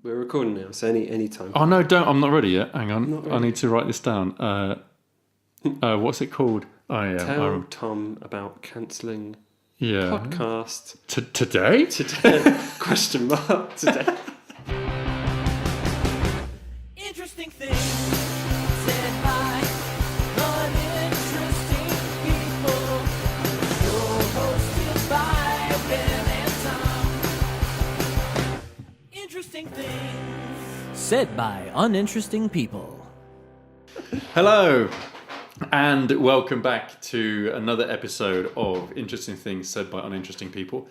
We're recording now, so any time. Oh no, don't! I'm not ready yet. Hang on, Not ready. I need to write this down. What's it called? Oh yeah, Tell Tom about cancelling yeah. podcast Today? today? Question mark today. Interesting things said by uninteresting people. You're hosted by Ben and Tom. Interesting things said by uninteresting people. Hello, and welcome back to another episode of Interesting Things Said by Uninteresting People,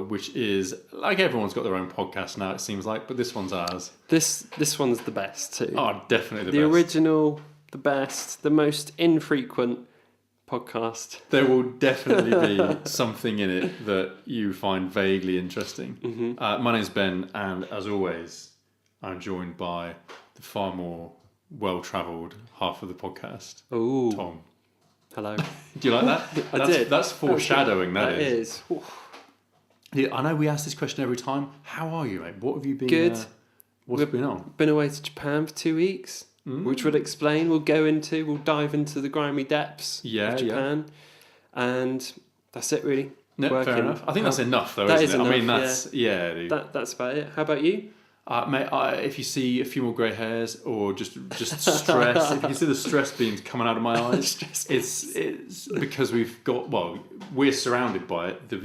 which is like everyone's got their own podcast now. It seems like, but this one's ours. This one's the best too. Oh, definitely the best. original, the best, the most infrequent podcast. There will definitely be something in it that you find vaguely interesting. Mm-hmm. My name's Ben, and as always, I'm joined by the far more well-travelled half of the podcast, Ooh, Tom. hello. Do you like that? I did. That's foreshadowing, that is. Ooh. Yeah, I know we ask this question every time. How are you, mate? What have you been... Good. What's been on? Been away to Japan for 2 weeks, which we'll explain. We'll dive into the grimy depths of Japan, and that's it really. No, Working. fair enough. I think that's enough, though, That isn't is it? I mean, enough, that's... Yeah, dude. That's about it. How about you? Mate, if you see a few more grey hairs or just stress, if you can see the stress beams coming out of my eyes, it's because we're surrounded by it. The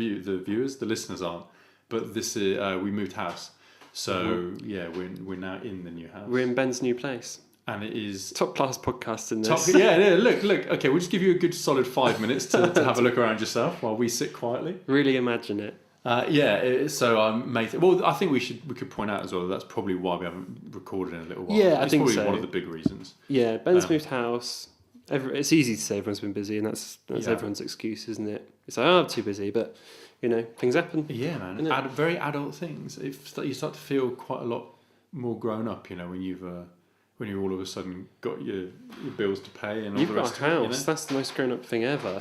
viewers, the listeners aren't. But this is we moved house, so yeah, we're now in the new house. We're in Ben's new place. And it is Top class podcast in this. Yeah. Look. Okay, we'll just give you a good solid 5 minutes to have a look around yourself while we sit quietly. Really imagine it. Mate. Well, I think we could point out as well that's probably why we haven't recorded in a little while. Yeah, I it's think probably so. one of the big reasons. Yeah, Ben's moved house. It's easy to say everyone's been busy, and that's everyone's excuse, isn't it? It's like, I'm too busy, but things happen. Yeah, man. Very adult things. You start to feel quite a lot more grown up. When you all of a sudden got your bills to pay and all You've the got rest a house. of it. That's the most grown up thing ever.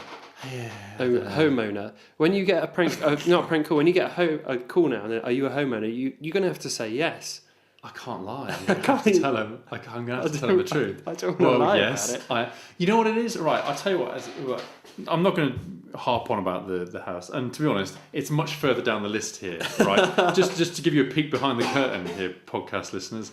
Yeah. Homeowner. When you get a prank, not a prank call. When you get a call now, and are you a homeowner? You're gonna have to say yes. I can't lie. I'm gonna have to tell him. I'm gonna have to tell him the truth. I don't want to lie yes, about it. You know what it is, right? I'll tell you what. I'm not going to harp on about the house, and to be honest, it's much further down the list here, right? just to give you a peek behind the curtain here, podcast listeners.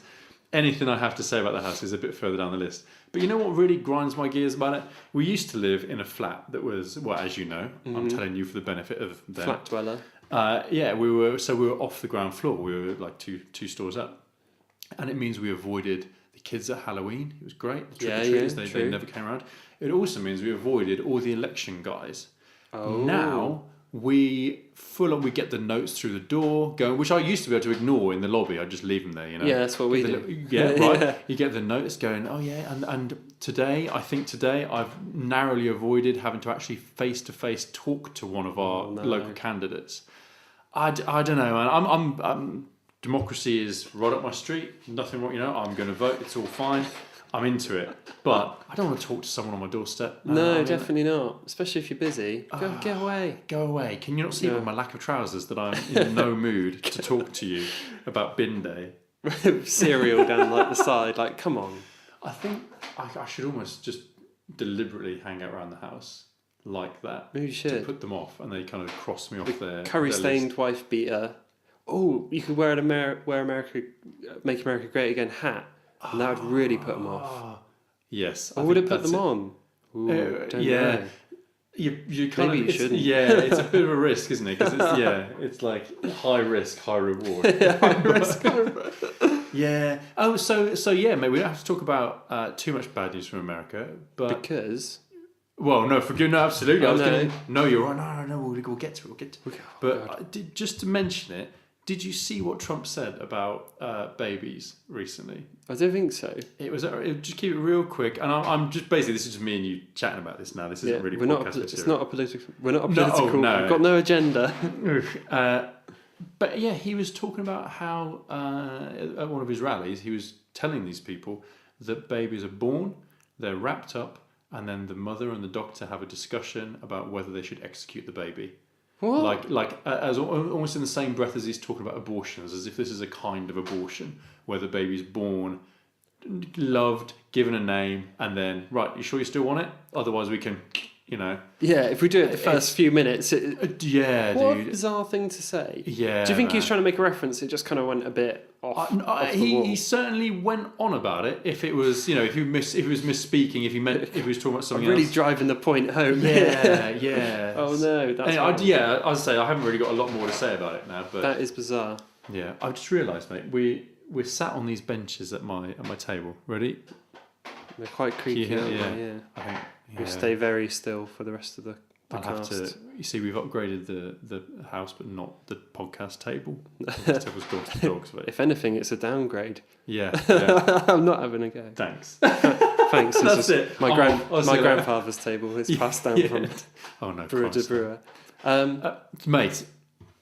Anything I have to say about the house is a bit further down the list. But you know what really grinds my gears about it? We used to live in a flat that was, well, as you know, I'm telling you for the benefit of them. Flat dweller. We were off the ground floor. We were like two stores up, and it means we avoided the kids at Halloween. It was great. The trick-or-treaters, they never came around. It also means we avoided all the election guys. Oh. Now we get the notes through the door going, which I used to be able to ignore in the lobby. I'd just leave them there, Yeah, that's what we do. Yeah, right. Yeah. You get the notice going, oh yeah, and today I've narrowly avoided having to actually face-to-face talk to one of our local candidates. I don't know, man. I'm democracy is right up my street. Nothing wrong, I'm going to vote. It's all fine. I'm into it, but I don't want to talk to someone on my doorstep. No, definitely not. Especially if you're busy. Go away. Go away. Can you not see by my lack of trousers that I'm in no mood to talk to you about bin day? Cereal down like the side. Like, come on. I think I should almost just deliberately hang out around the house like that. Maybe you should. To put them off, and they kind of cross me off their Curry-stained wife beater. Oh, you could wear Make America Great Again hat. And that would really put them off. Yes. Or would it put them on? Ooh, don't know. You kind Maybe of, you shouldn't. Yeah, it's a bit of a risk, isn't it? Because it's like high risk, high reward. High risk, high reward. Yeah. Oh, so yeah, mate. We don't have to talk about too much bad news from America, but because. Well, no, absolutely. No, you're right. No. We'll get to it. But just to mention it. Did you see what Trump said about babies recently? I don't think so. Just keep it real quick, and I'm just basically this is just me and you chatting about this now. This isn't really podcast material. It's not a political. We're not a political. No. We've got no agenda. But yeah, he was talking about how at one of his rallies he was telling these people that babies are born, they're wrapped up, and then the mother and the doctor have a discussion about whether they should execute the baby. What? As almost in the same breath as he's talking about abortions, as if this is a kind of abortion where the baby's born, loved, given a name, and then, right, you sure you still want it? Otherwise we can, Yeah, if we do it the first few minutes... What a bizarre thing to say. Yeah. Do you think he was trying to make a reference? It just kind of went a bit off, off the wall. He certainly went on about it. If it was, if he was misspeaking, if he was talking about something really else. Driving the point home. Yeah. Oh no, that's as I say, I haven't really got a lot more to say about it now. But that is bizarre. Yeah, I've just realised, mate, we're sat on these benches at my table. Ready? They're quite creaky, aren't they? Yeah. I think We'll stay very still for the rest of the I'll cast. have to. You see, we've upgraded the house, but not the podcast table. The podcast table's gone to the dogs. But If anything, it's a downgrade. yeah. I'm not having a go. Thanks. Thanks. It's That's just it. My my grandfather's table is passed down from Oh no, brewer to Christ. brewer. Mate.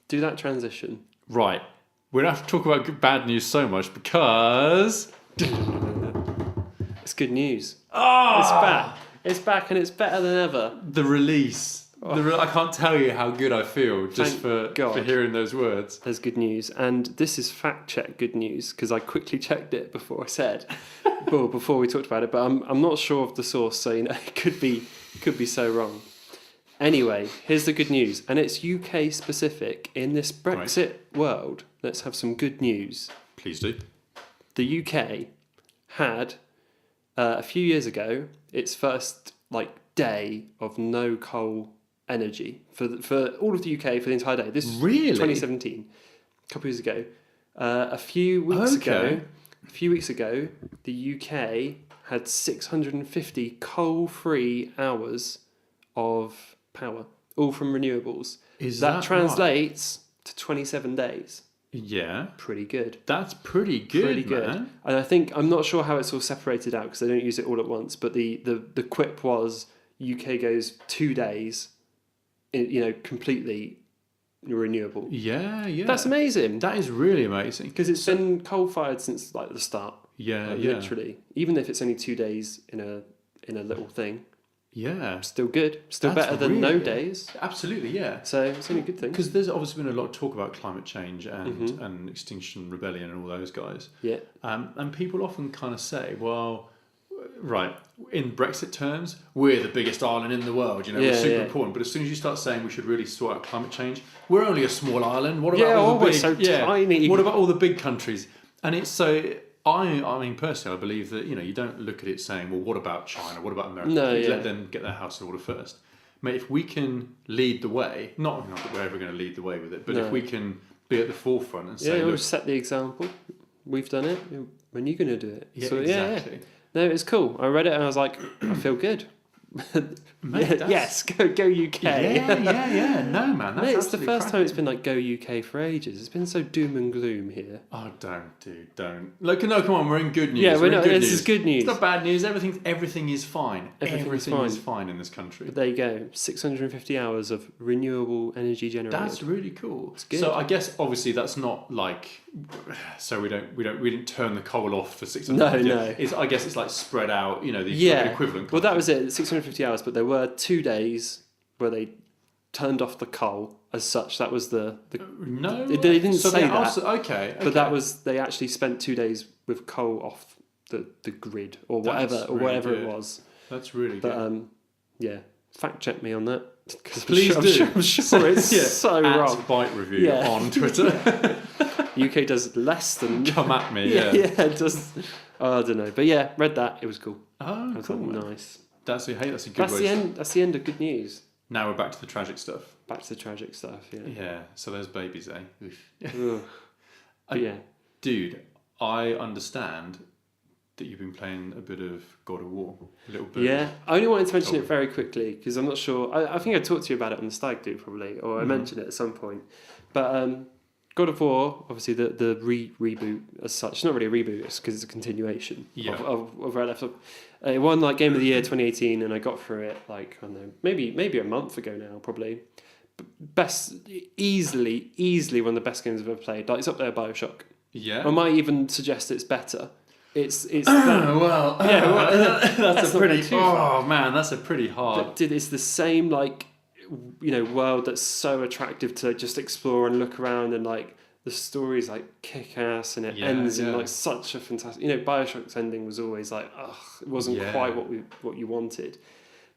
Do that transition. Right, we don't have to talk about bad news so much because It's good news. oh, It's back. It's back and it's better than ever. the release. I can't tell you how good I feel just Thank for hearing those words. There's good news, and this is fact check good news because I quickly checked it before I said, before we talked about it. But I'm not sure of the source, so it could be so wrong. Anyway, here's the good news, and it's UK specific. In this Brexit world, let's have some good news. Please do. The UK had a few years ago its first day of no coal energy for all of the UK for the entire day. This is Really? 2017, a couple of years ago. A few weeks ago, the UK had 650 coal-free hours of power, all from renewables. That translates to 27 days. Yeah. Pretty good. That's pretty good, man. And I think, I'm not sure how it's all separated out because they don't use it all at once, but the quip was UK goes 2 days, completely renewable. Yeah. That's amazing. That is really amazing. Because it's been coal-fired since the start. Yeah. Literally. Even if it's only 2 days in a little thing. Yeah. Still good. Still That's better than really no good. days. Absolutely, yeah. So it's only a good thing. Because there's obviously been a lot of talk about climate change and Extinction Rebellion and all those guys. Yeah. And people often kind of say, well, right, in Brexit terms, we're the biggest island in the world, we're super important. But as soon as you start saying we should really sort out climate change, we're only a small island. What about all the big? We're so tiny. What about all the big countries? And it's so... I mean, personally, I believe that, you don't look at it saying, well, what about China? What about America? Let them get their house in order first. Mate, if we can lead the way, not that we're ever going to lead the way with it, but if we can be at the forefront and say, we'll look... set the example. We've done it. When are you going to do it? Yeah, exactly. Yeah. No, it's cool. I read it and I was like, I feel good. Mate, yes, go UK. Yeah. No, man, that's Mate, it's the first cracking. time it's been go UK for ages. It's been so doom and gloom here. Oh, don't. Look, no, come on, we're in good news. Yeah, we're in good this news. is good news. It's not bad news. Everything is fine. Everything is fine in this country. But there you go. 650 hours of renewable energy generated. That's really cool. It's good. So I guess obviously that's not so we didn't turn the coal off for 650. No. I guess it's spread out. The equivalent. Well, that was it. 650 hours, but there were 2 days where they turned off the coal as such. That was the no. They didn't say that. Also, okay. But that was, they actually spent 2 days with coal off the grid or whatever it was. That's really good. But fact check me on that. Please do. I'm sure it's so wrong. Bite Review on Twitter. UK does less than... Come at me, yeah. It does. Oh, I don't know. But yeah, read that. It was cool. Oh, I cool. Nice. That's a good way. That's the end of good news. Now we're back to the tragic stuff. Back to the tragic stuff, yeah. Yeah, so there's babies, eh? Yeah. Dude, I understand that you've been playing a bit of God of War. A little bit. Yeah, I only wanted to mention it very quickly because I'm not sure. I think I talked to you about it on the Stag Do probably, or I mentioned it at some point. But God of War, obviously the reboot as such, it's not really a reboot, it's because it's a continuation of where I left off. It won Game of the Year 2018 and I got through it I don't know, maybe a month ago now probably. Easily one of the best games I've ever played. It's up there, BioShock. Yeah. I might even suggest it's better. It's that's a pretty. Oh man, that's a pretty hard. It's the same world that's so attractive to just explore and look around, and like the story's like kick ass, and it ends in like such a fantastic. BioShock's ending was always like, it wasn't quite what you wanted,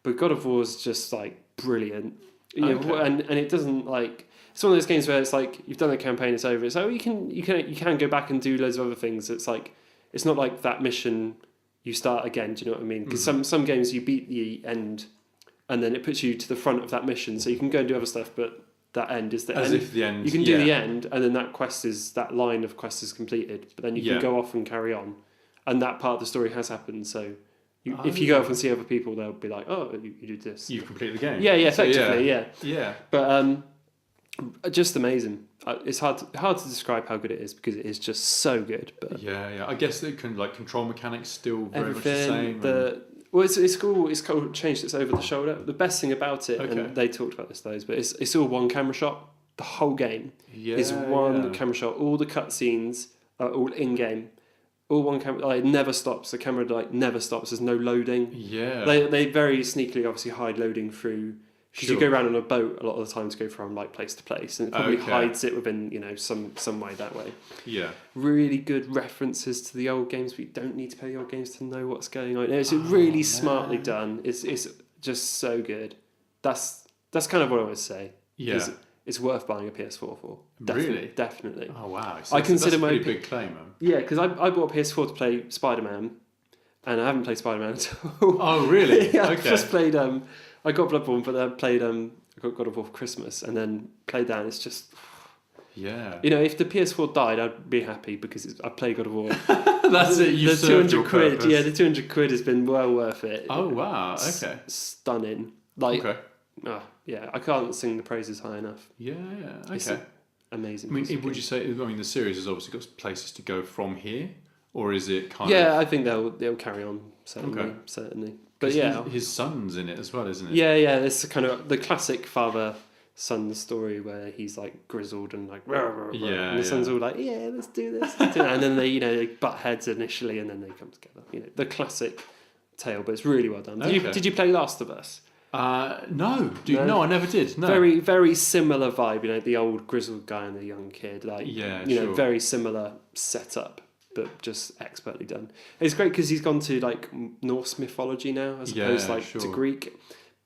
but God of War is just like brilliant. And it doesn't like. It's one of those games where it's like you've done the campaign, it's over. It's like, you can go back and do loads of other things. It's like it's not like that mission. You start again. Do you know what I mean? Because some games you beat the end, and then it puts you to the front of that mission, so you can go and do other stuff. But that end is the end. As if the end. You can do the end, and then that line of quest is completed. But then you can go off and carry on, and that part of the story has happened. So. If you go off and see other people, they'll be like, "Oh, you did this." You've completed the game. Yeah, effectively, yeah. But just amazing. It's hard to describe how good it is because it is just so good. But I guess it can control mechanics still very much the everything. same. It's cool. It's called changed. It's over the shoulder. The best thing about it, and they talked about this but it's all one camera shot. The whole game is one camera shot. All the cutscenes are all in game. All one camera, like, it never stops. The camera never stops. There's no loading. Yeah. They very sneakily obviously hide loading through, because you go around on a boat a lot of the time to go from like place to place, and it probably hides it within some way that way. Yeah. Really good references to the old games, but you don't need to play the old games to know what's going on. It's really smartly done. It's just so good. That's kind of what I would say. Yeah. It's worth buying a PS4 for. Really? Definitely. Oh wow! I consider that's a pretty big claim, man. Yeah, because I bought a PS4 to play Spider-Man, and I haven't played Spider-Man at all. Oh really? Yeah, okay. I just played. I got Bloodborne, but I played. I got God of War for Christmas, and then played that. And it's just. Yeah. If the PS4 died, I'd be happy because I played God of War. That's it. You served your £200. purpose. Yeah, the £200 has been well worth it. Oh wow! Okay. Stunning. Like. Okay. Oh, yeah, I can't sing the praises high enough. Yeah. Okay. It's amazing. I mean, would you say? I mean, the series has obviously got places to go from here, or is it kind of? Yeah, I think they'll carry on. Certainly. But yeah, his son's in it as well, isn't it? Yeah. It's kind of the classic father-son story where he's like grizzled and like, rah, rah, rah, and the son's all like, yeah, let's do this, and then they butt heads initially, and then they come together. The classic tale, but it's really well done. Did you play Last of Us? No, dude, no, I never did. No. Very, very similar vibe. The old grizzled guy and the young kid. Sure. Very similar setup, but just expertly done. It's great because he's gone to like Norse mythology now, as opposed to Greek.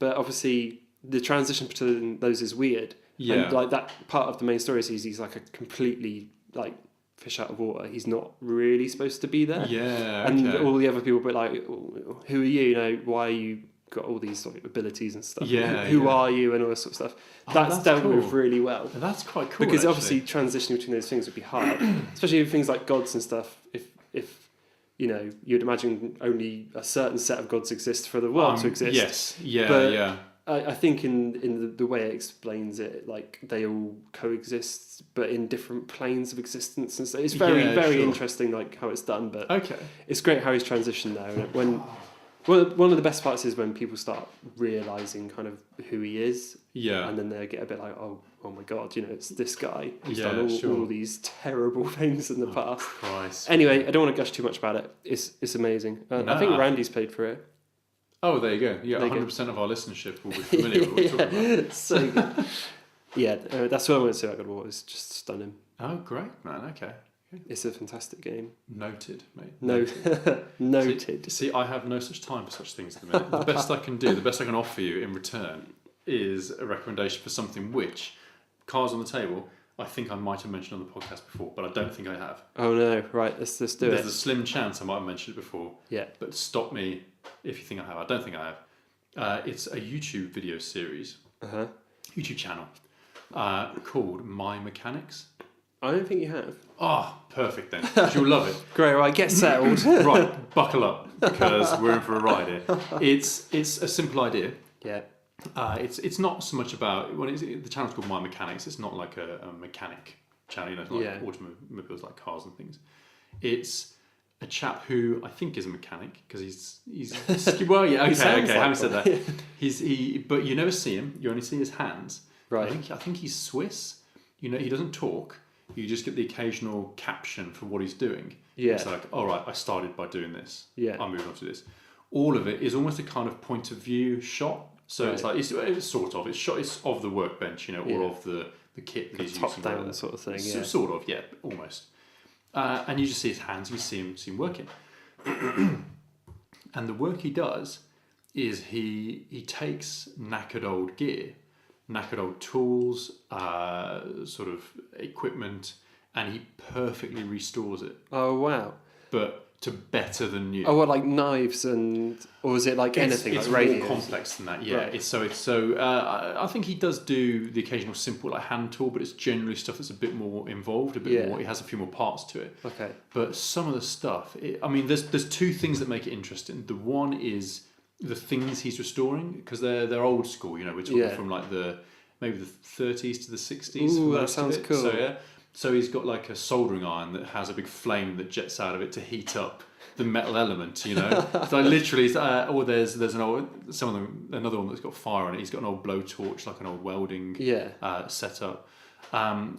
But obviously, the transition between those is weird. Yeah. And like that part of the main story is he's like a completely like fish out of water. He's not really supposed to be there. Yeah. And all the other people, but like, who are you? Why are you? Got all these like abilities and stuff. Who are you and all this sort of stuff. That's dealt with really well. That's quite cool. Because obviously transitioning between those things would be hard, especially with things like gods and stuff. If you'd imagine only a certain set of gods exist for the world to exist. Yes. Yeah. But I think in the way it explains it, like they all coexist, but in different planes of existence, and so it's very interesting, like how it's done. But it's great how he's transitioned there. One of the best parts is when people start realising kind of who he is. Yeah. And then they get a bit like, oh my God, it's this guy who's done all these terrible things in the past. Christ. Anyway, I don't want to gush too much about it. It's amazing. I think Randy's played for it. Oh, there you go. Yeah, 100% of our listenership will be familiar with what we're talking about. So good. Yeah, that's what I want to say about God of War. It's just stunning. Oh, great, man. Okay. It's a fantastic game. Noted, mate. Noted. See, I have no such time for such things at the minute. The best I can do, the best I can offer you in return is a recommendation for something which, cards on the table, I think I might have mentioned on the podcast before, but I don't think I have. Oh no, right, let's do it. There's a slim chance I might have mentioned it before. Yeah. But stop me if you think I have. I don't think I have. It's a YouTube video series, YouTube channel, called My Mechanics. I don't think you have. Oh, perfect then. You'll love it. Great, right, get settled. Right, buckle up, because we're in for a ride here. It's a simple idea. Yeah. It's not so much about, the channel's called My Mechanics, it's not like a mechanic channel, it's not like automobiles, like cars and things. It's a chap who I think is a mechanic, because he's well, yeah, okay, having said that. But you never see him, you only see his hands. Right. I think he's Swiss. He doesn't talk. You just get the occasional caption for what he's doing. Yeah. It's like, all right, I started by doing this. Yeah. I'm moving on to this. All of it is almost a kind of point of view shot So it's like it's sort of it's of the workbench, all of the kit that he's top using. down sort of thing. So, sort of, yeah, almost. And you just see his hands, you see him working. And the work he does is he takes knackered old gear, knackered old tools, sort of equipment, and he perfectly restores it. Oh wow! But to better than new. Oh, what, like knives or is it like anything? It's like more complex than that. Yeah, Right. it's so. I think he does do the occasional simple like hand tool, but it's generally stuff that's a bit more involved, a bit more. It has a few more parts to it. Okay. But some of the stuff, there's two things that make it interesting. The one is the things he's restoring because they're old school. We're talking from like maybe the 30s to the 60s. Ooh, that most sounds of it. cool. So yeah. So he's got like a soldering iron that has a big flame that jets out of it to heat up the metal element, So literally, or there's an old another one that's got fire on it. He's got an old blowtorch, like an old welding setup.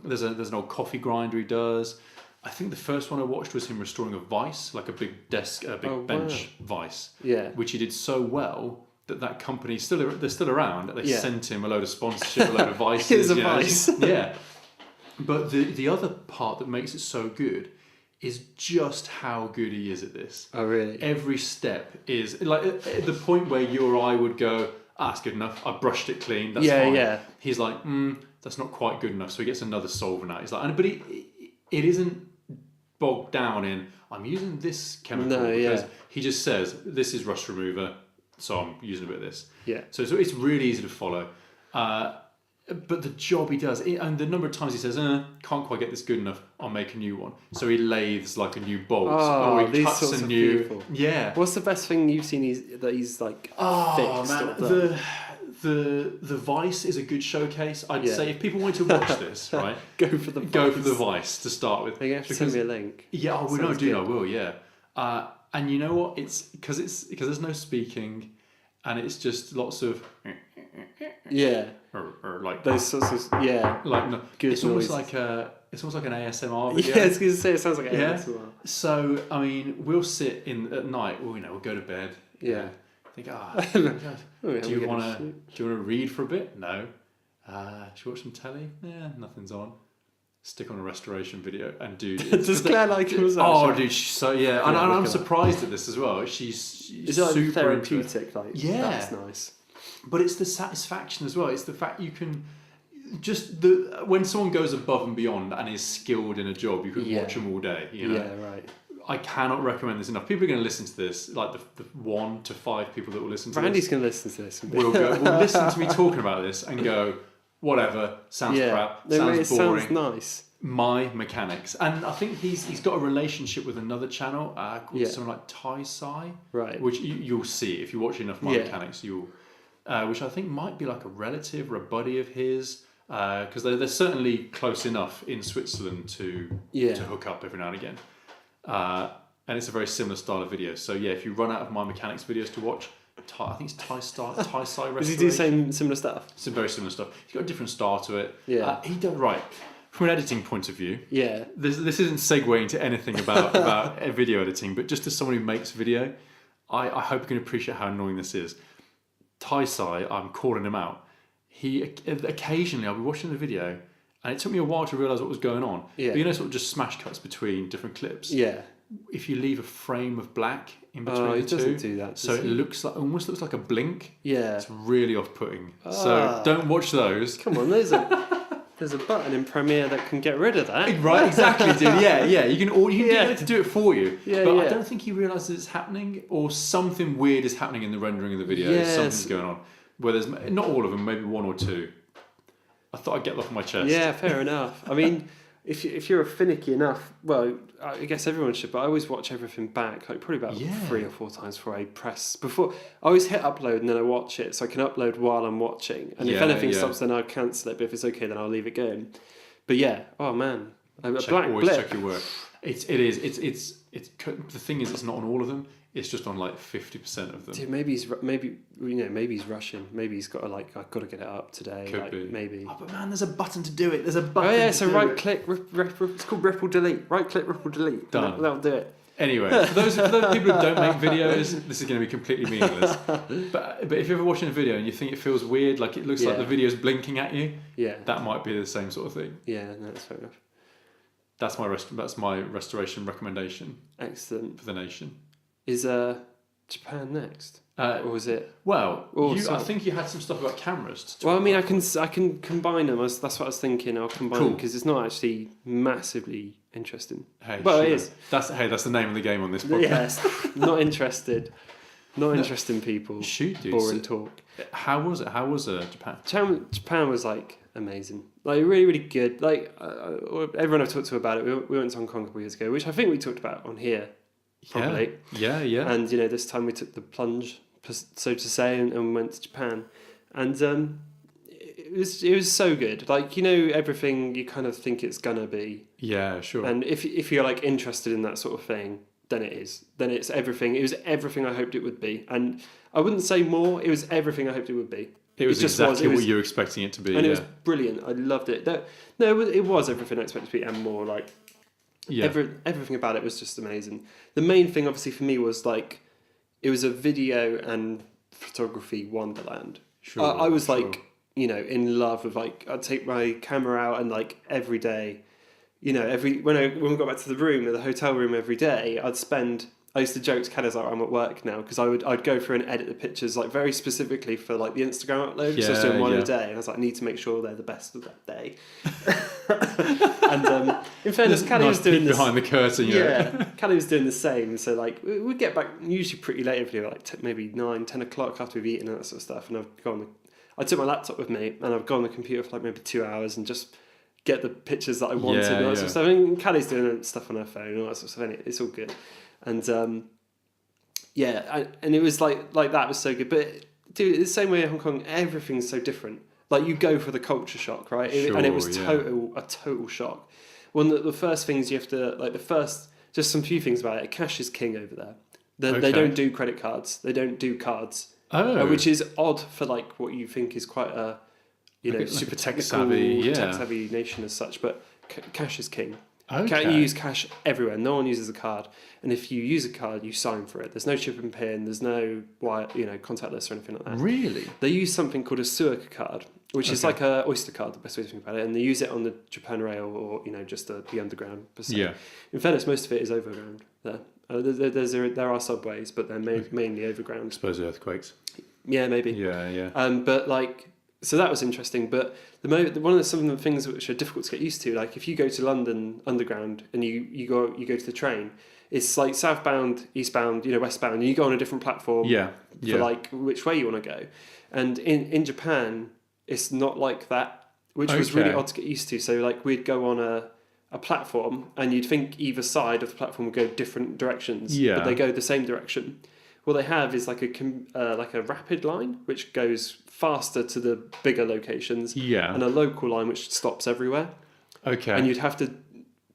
There's an old coffee grinder he does. I think the first one I watched was him restoring a vice, like a big bench vice, which he did so well that company they're still around. They sent him a load of sponsorship, a load of vices. Here's a vice. Yeah. But the other part that makes it so good is just how good he is at this. Oh, really? Every step is like at the point where you or I would go, it's good enough. I brushed it clean. That's fine. Yeah. He's like, that's not quite good enough. So he gets another solvent out. He's like, but it isn't bogged down in, I'm using this chemical because he just says, this is rust remover, so I'm using a bit of this. Yeah. So it's really easy to follow. But the job he does, and the number of times he says, can't quite get this good enough, I'll make a new one. So he lathes like a new bolt, or he cuts a new... Beautiful. Yeah. What's the best thing you've seen that he's like fixed? Man, the Vice is a good showcase. I'd say if people want to watch this, right, go for the Vice to start with. You have to send me a link. Yeah, I will. Yeah, and you know what? It's because there's no speaking, and it's just lots of or like those sorts of like no, good it's noises. almost like an ASMR video. Yeah, I was going to say it sounds like an ASMR. So we'll sit in at night. We'll go to bed. Yeah. Think, do you want to read for a bit? No. Should we watch some telly? Yeah, nothing's on. Stick on a restoration video and do. Does Claire like it? Dude, so and I'm surprised at this as well. She's is it like super therapeutic? Like, that's nice. But it's the satisfaction as well. It's the fact you can when someone goes above and beyond and is skilled in a job, you can watch them all day. Yeah, right. I cannot recommend this enough. People are going to listen to this, like the 1 to 5 people that will listen to Randy's this. going to listen to this. Will listen to me talking about this and go, whatever, sounds crap, sounds boring. Sounds nice. My Mechanics. And I think he's got a relationship with another channel called something like Tai Sci, right? Which you'll see if you watch enough My Mechanics. You'll, which I think might be like a relative or a buddy of his, because they're certainly close enough in Switzerland to hook up every now and again. And it's a very similar style of video. So if you run out of My Mechanics videos to watch, I think it's Tai Sci Restoration. Does he do similar stuff? Some very similar stuff. He's got a different style to it. Yeah. He does right. From an editing point of view, this isn't segueing to anything about video editing, but just as someone who makes video, I hope you can appreciate how annoying this is. Tai Sci, I'm calling him out. He occasionally, I'll be watching the video, and it took me a while to realise what was going on. Yeah. But sort of just smash cuts between different clips. Yeah. If you leave a frame of black in between the two, doesn't do that. So it almost looks like a blink. Yeah. It's really off-putting. So don't watch those. Come on, there's a button in Premiere that can get rid of that. Right, exactly, dude. Yeah. You can get it to do it for you. Yeah, but I don't think he realises it's happening, or something weird is happening in the rendering of the video. Yes. Something's going on. Where there's not all of them, maybe 1 or 2. I thought I'd get that off my chest. Yeah, fair enough. I mean, if you're finicky enough, well, I guess everyone should. But I always watch everything back, like probably about 3 or 4 times before I press. Before I always hit upload and then I watch it, so I can upload while I'm watching. And if anything stops, then I'll cancel it. But if it's okay, then I'll leave it going. But oh man, always check your work. It's the thing is, it's not on all of them. It's just on like 50% of them. Dude, maybe he's rushing. Maybe he's got to I've got to get it up today. Could be. Maybe. Oh, but man, there's a button to do it. There's a button. Oh yeah, so right click. It's called ripple delete. Right click, ripple delete. Done. That'll do it. Anyway, for those people who don't make videos, this is going to be completely meaningless. But if you're ever watching a video and you think it feels weird, like it looks like the video's blinking at you, that might be the same sort of thing. Yeah, no, that's fair enough. That's my restoration recommendation. Excellent. For the nation. Is Japan next? Or was it? Well, I think you had some stuff about cameras to talk Well, I mean, about. I can combine them. That's what I was thinking. I'll combine them because it's not actually massively interesting. Hey, well, sure. it is. That's the name of the game on this podcast. Yes, not interested. Not interesting people. Shoot, dude. Boring talk. How was it? How was Japan? Japan was like amazing. Like really, really good. Like everyone I've talked to about it. We went to Hong Kong a couple of years ago, which I think we talked about on here. Probably. Yeah. And this time we took the plunge, so to say, and went to Japan, and it was so good. Like everything you kind of think it's gonna be. Yeah, sure. And if you're like interested in that sort of thing, then it is. Then it's everything. It was everything I hoped it would be, and I wouldn't say more. It was everything I hoped it would be. It was exactly what you were expecting it to be, and it was brilliant. I loved it. No, it was everything I expected to be, and more. Like everything about it was just amazing. The main thing, obviously, for me was like it was a video and photography wonderland. Sure, I was like in love with like I'd take my camera out and like every day. When we got back to the room, the hotel room every day, I used to joke to Ken as like, I'm at work now because I'd go through and edit the pictures like very specifically for like the Instagram upload. So I was doing one a day, and I was like, I need to make sure they're the best of that day. And in fairness, Callie was doing this behind the curtain. Yeah, Callie was doing the same. So like we'd get back usually pretty late every day, like maybe 9-10 o'clock after we've eaten and that sort of stuff. And I took my laptop with me, and I've gone on the computer for like maybe 2 hours and just get the pictures that I wanted and all that sort of stuff. I mean, Callie's doing stuff on her phone and all that sort of stuff. Anyway, it's all good. And and it was like that was so good. But dude, the same way in Hong Kong, everything's so different. Like you go for the culture shock, right? And it was a total shock. One of the first things you have to just some few things about it. Cash is king over there. They don't do credit cards. They don't do cards. Which is odd for like what you think is quite a super tech savvy nation as such. But cash is king. Okay. You use cash everywhere. No one uses a card, and if you use a card, you sign for it. There's no chip and pin. There's no contactless or anything like that. Really? They use something called a Suica card, which is like a Oyster card, the best way to think about it, and they use it on the Japan Rail or just the underground. Per se. Yeah. In fairness, most of it is overground there. There are subways, but they're mainly overground. I suppose earthquakes. Yeah, maybe. Yeah. But like. So that was interesting, but some of the things which are difficult to get used to, like if you go to London Underground and you go to the train, it's like southbound, eastbound, westbound, and you go on a different platform for like which way you want to go. And in Japan, it's not like that, which was really odd to get used to. So like we'd go on a platform and you'd think either side of the platform would go different directions, but they go the same direction. What they have is like a rapid line, which goes faster to the bigger locations, and a local line which stops everywhere. Okay. And you'd have to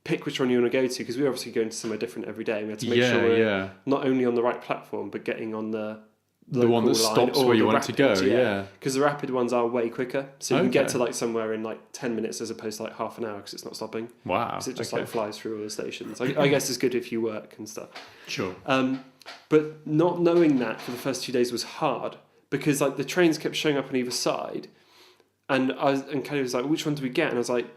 pick which one you want to go to, because we're obviously going to somewhere different every day. And we had to make sure we're not only on the right platform, but getting on the one that stops where you want it to go. Yeah. Because the rapid ones are way quicker, so you can get to like somewhere in like 10 minutes as opposed to like half an hour because it's not stopping. Wow. Because it just like flies through all the stations. I guess it's good if you work and stuff. Sure. But not knowing that for the first 2 days was hard, because like the trains kept showing up on either side, and Kelly was like, "Which one do we get?" And I was like,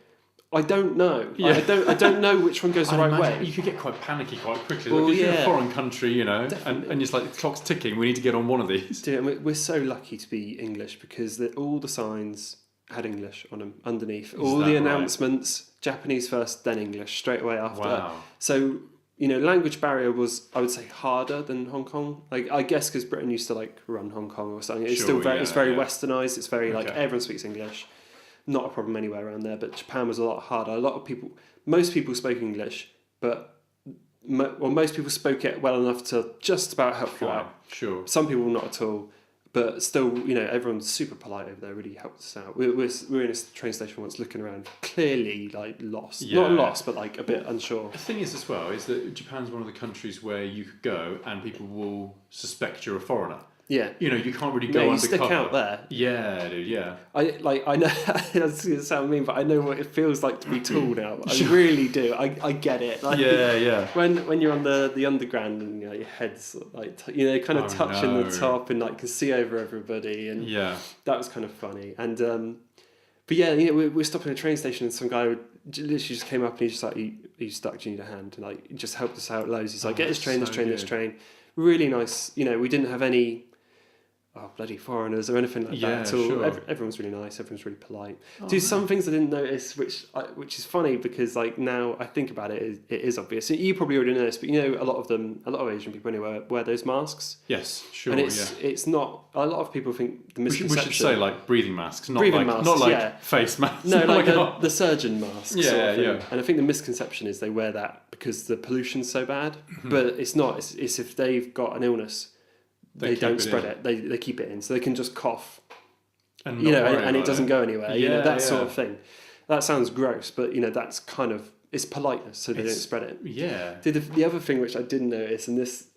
"I don't know. Yeah. I don't know which one goes the right way." You could get quite panicky quite quickly. Well, if you're in a foreign country, and it's like the clock's ticking, we need to get on one of these. Dude, and we're so lucky to be English, because all the signs had English on them underneath. All the announcements, Japanese first, then English straight away after. Wow. So. Language barrier was, I would say, harder than Hong Kong. Like, I guess because Britain used to like run Hong Kong or something. It's still very, it's very westernized. It's very like everyone speaks English. Not a problem anywhere around there. But Japan was a lot harder. Most people spoke English, but most people spoke it well enough to just about help you out. Sure. Some people not at all. But still, everyone's super polite over there. Really helped us out. We were in a train station once, looking around, clearly like lost. Yeah. Not lost, but like a bit unsure. The thing is, as well, is that Japan's one of the countries where you could go and people will suspect you're a foreigner. Yeah. You know, you can't really No, go you undercover. stick out there. Yeah, dude. Yeah. I know that's gonna sound mean, but I know what it feels like to be tall now. I really do. I get it. Like, Yeah. When you're on the underground and your head's like kind of touching the top and like can see over everybody, and that was kind of funny. And but yeah, we were stopping at a train station and some guy literally just came up and he just like he stuck Junior a hand and like just helped us out loads. He's like, get this train, this train. Really nice. We didn't have any bloody foreigners or anything like that at all. Sure. Everyone's really nice. Everyone's really polite. Some things I didn't notice, which is funny because like now I think about it, it is obvious. You probably already know this, but a lot of Asian people anyway wear those masks. Yes, sure. And it's not. A lot of people think the misconception. We should say like breathing masks, not face masks. No, like the surgeon masks. Yeah, sort of thing. yeah. And I think the misconception is they wear that because the pollution's so bad, but it's not. It's if they've got an illness. They don't spread it. They keep it in, so they can just cough, and it doesn't go anywhere. That sort of thing. That sounds gross, but that's kind of it's politeness, so they don't spread it. Yeah. The other thing which I didn't notice, and this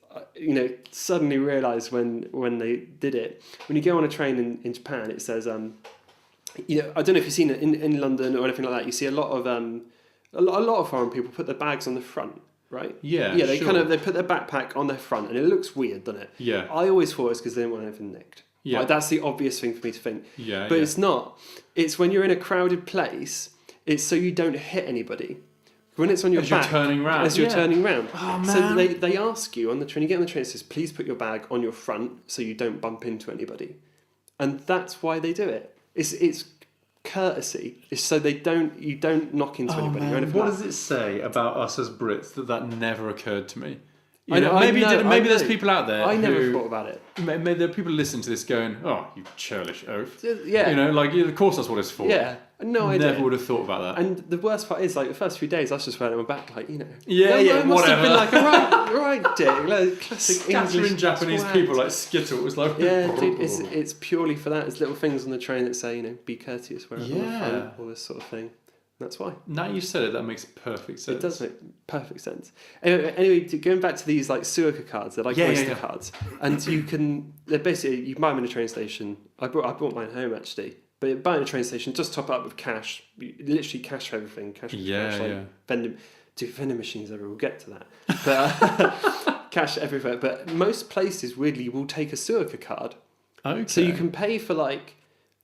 suddenly realised when they did it, when you go on a train in Japan, it says I don't know if you've seen it in London or anything like that. You see a lot of foreign people put their bags on the front. Right? Yeah. Yeah, they put their backpack on their front, and it looks weird, doesn't it? Yeah. I always thought it's because they didn't want anything nicked. Yeah. Like, that's the obvious thing for me to think. Yeah. But it's not. It's when you're in a crowded place. It's so you don't hit anybody. When it's on your back, as you're turning round. Oh man. So they ask you on the train. You get on the train. It says, please put your bag on your front so you don't bump into anybody, and that's why they do it. It's courtesy. It's so you don't knock into anybody. Man. Or anything What like does it say about us as Brits that never occurred to me? Maybe there's people out there. I never thought about it. Maybe there are people listening to this going, "Oh, you churlish oaf." Yeah. Of course that's what it's for. Yeah. No idea. Never would have thought about that. And the worst part is, like, the first few days, I was just wearing it on my back, like, Yeah, I must whatever. have been like, right, dick. Like, classic Scattering English Japanese twat. people like Skittle. It's like, yeah, dude, it's purely for that. There's little things on the train that say, be courteous, wherever on the front, all this sort of thing. That's why. Now you said it, that makes perfect sense. It does make perfect sense. Anyway, going back to these like Suica cards, they're like Oyster cards, and they're basically you can buy them in a train station. I brought mine home actually, but buy in a train station, just top it up with cash, literally cash for everything, cash. Vending machines everywhere. We'll get to that, but cash everywhere. But most places weirdly will take a Suica card, so you can pay for like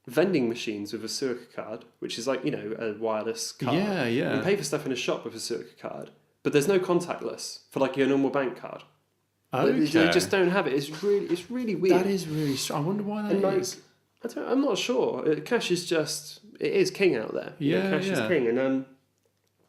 vending machines with a Suica card, which is like a wireless card. Yeah. You can pay for stuff in a shop with a Suica card, but there's no contactless for like your normal bank card. They just don't have it. It's really weird. That is really strange. I wonder why that is. I'm not sure. Cash is it is king out there. Cash is king, and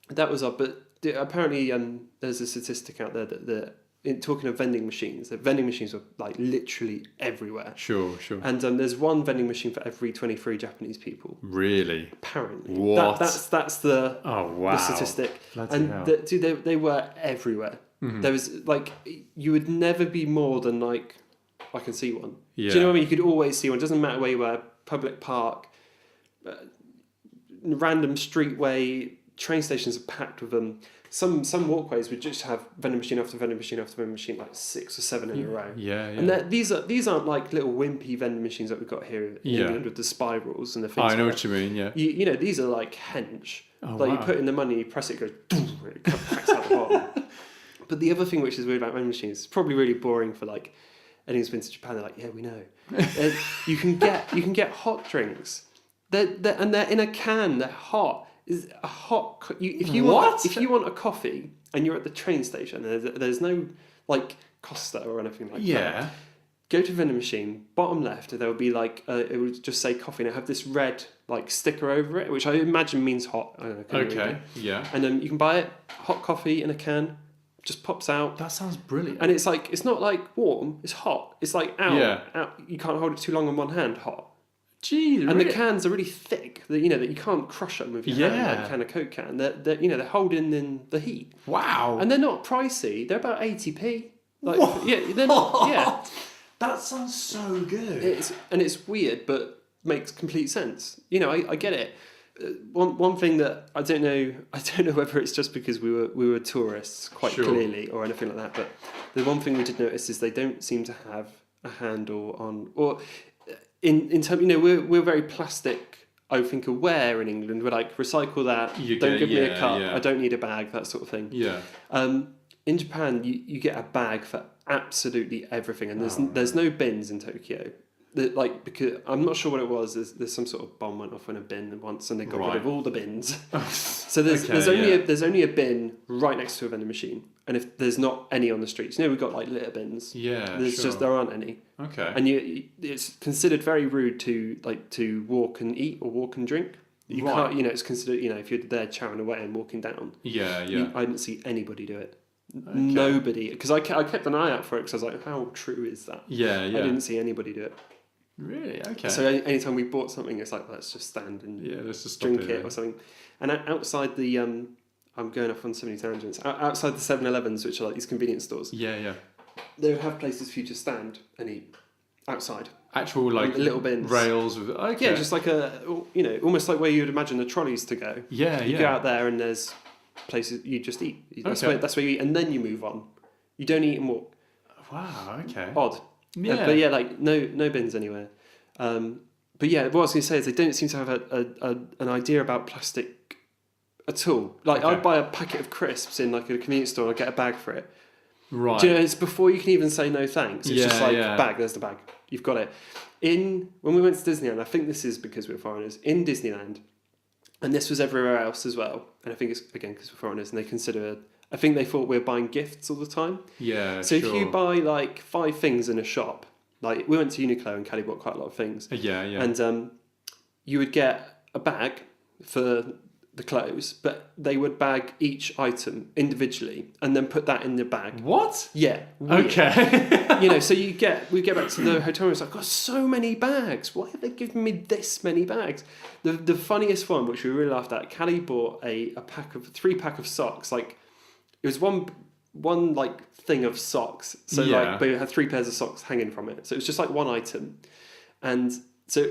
that was odd. But apparently, there's a statistic out there that talking of vending machines, that vending machines are like literally everywhere. Sure. And there's one vending machine for every 23 Japanese people. Really? Apparently. What? That's the the statistic. Bloody hell. They were everywhere. Mm-hmm. There was like you would never be more than like I can see one. Yeah. Do you know what I mean? You could always see one. It doesn't matter where you were. Public park, random streetway, train stations are packed with them. Some walkways would just have vending machine after vending machine after vending machine, like 6 or 7 in a row. Yeah. And these aren't like little wimpy vending machines that we've got here in England with the spirals and the things. I know what you mean. Yeah. These are like hench. You put in the money, you press it, it goes, it cracks out the bottom. But the other thing which is weird about vending machines, it's probably really boring for like anyone who's been to Japan. They're like, yeah, we know. You can get hot drinks. They're in a can. They're hot. Is a hot. If you want a coffee and you're at the train station, there's no like Costa or anything like that. Go to a vending machine, bottom left, there will be like it will just say coffee, and it have this red like sticker over it, which I imagine means hot. Okay. Yeah. And then you can buy it, hot coffee in a can. Just pops out. That sounds brilliant. And it's like it's not like warm. It's hot. It's like out. You can't hold it too long on one hand. Hot. Gee, and the cans are really thick. That you can't crush them with your hand like a can of Coke can. They're holding in the heat. Wow. And they're not pricey. They're about 80p. Like they're not. Yeah. That sounds so good. It's weird, but makes complete sense. I get it. One thing that I don't know whether it's just because we were tourists quite clearly or anything like that, but the one thing we did notice is they don't seem to have a handle on, or in terms, we're very plastic, I think, aware in England. We're like, recycle that, don't give me a cup, I don't need a bag, that sort of thing. Yeah. In Japan, you get a bag for absolutely everything, and there's no bins in Tokyo. Because I'm not sure what it was. There's some sort of bomb went off in a bin once, and they got rid of all the bins. So there's only a bin right next to a vending machine, and if there's not any on the streets, we've got like litter bins. Yeah, there's just there aren't any. Okay. And it's considered very rude to walk and eat or walk and drink. You can't. It's considered. If you're there chowing away and walking down. Yeah. I didn't see anybody do it. Okay. Nobody, because I kept an eye out for it, because I was like, how true is that? Yeah. I didn't see anybody do it. Really? Okay. So anytime we bought something, it's like, let's just stand and let's just drink it or something. And outside the I'm going off on so many tangents. Outside the 7-Elevens, which are like these convenience stores. Yeah. They would have places for you to stand and eat outside. Actual like little bins, rails with okay. Yeah, just like almost like where you would imagine the trolleys to go. Yeah. You go out there and there's places you just eat. That's where you eat, and then you move on. You don't eat and walk. Wow. Okay. Odd. Yeah. But like no bins anywhere. But yeah, what I was going to say is they don't seem to have an idea about plastic at all. Like I'd buy a packet of crisps in like a convenience store and I'd get a bag for it. Right. Do it's before you can even say no thanks. It's just like bag, there's the bag. You've got it. When we went to Disneyland, I think this is because we're foreigners, in Disneyland, and this was everywhere else as well, and I think it's again because we're foreigners and I think they thought we were buying gifts all the time. Yeah. So if you buy like 5 things in a shop, like we went to Uniqlo and Callie bought quite a lot of things. Yeah. And you would get a bag for the clothes, but they would bag each item individually and then put that in the bag. What? Yeah. Weird. Okay. So we get back to the hotel room, it's like, I've got so many bags. Why have they given me this many bags? The funniest one, which we really laughed at, Callie bought a 3-pack of socks. Like, it was one like thing of socks. So like, but it had 3 pairs of socks hanging from it. So it was just like one item. And so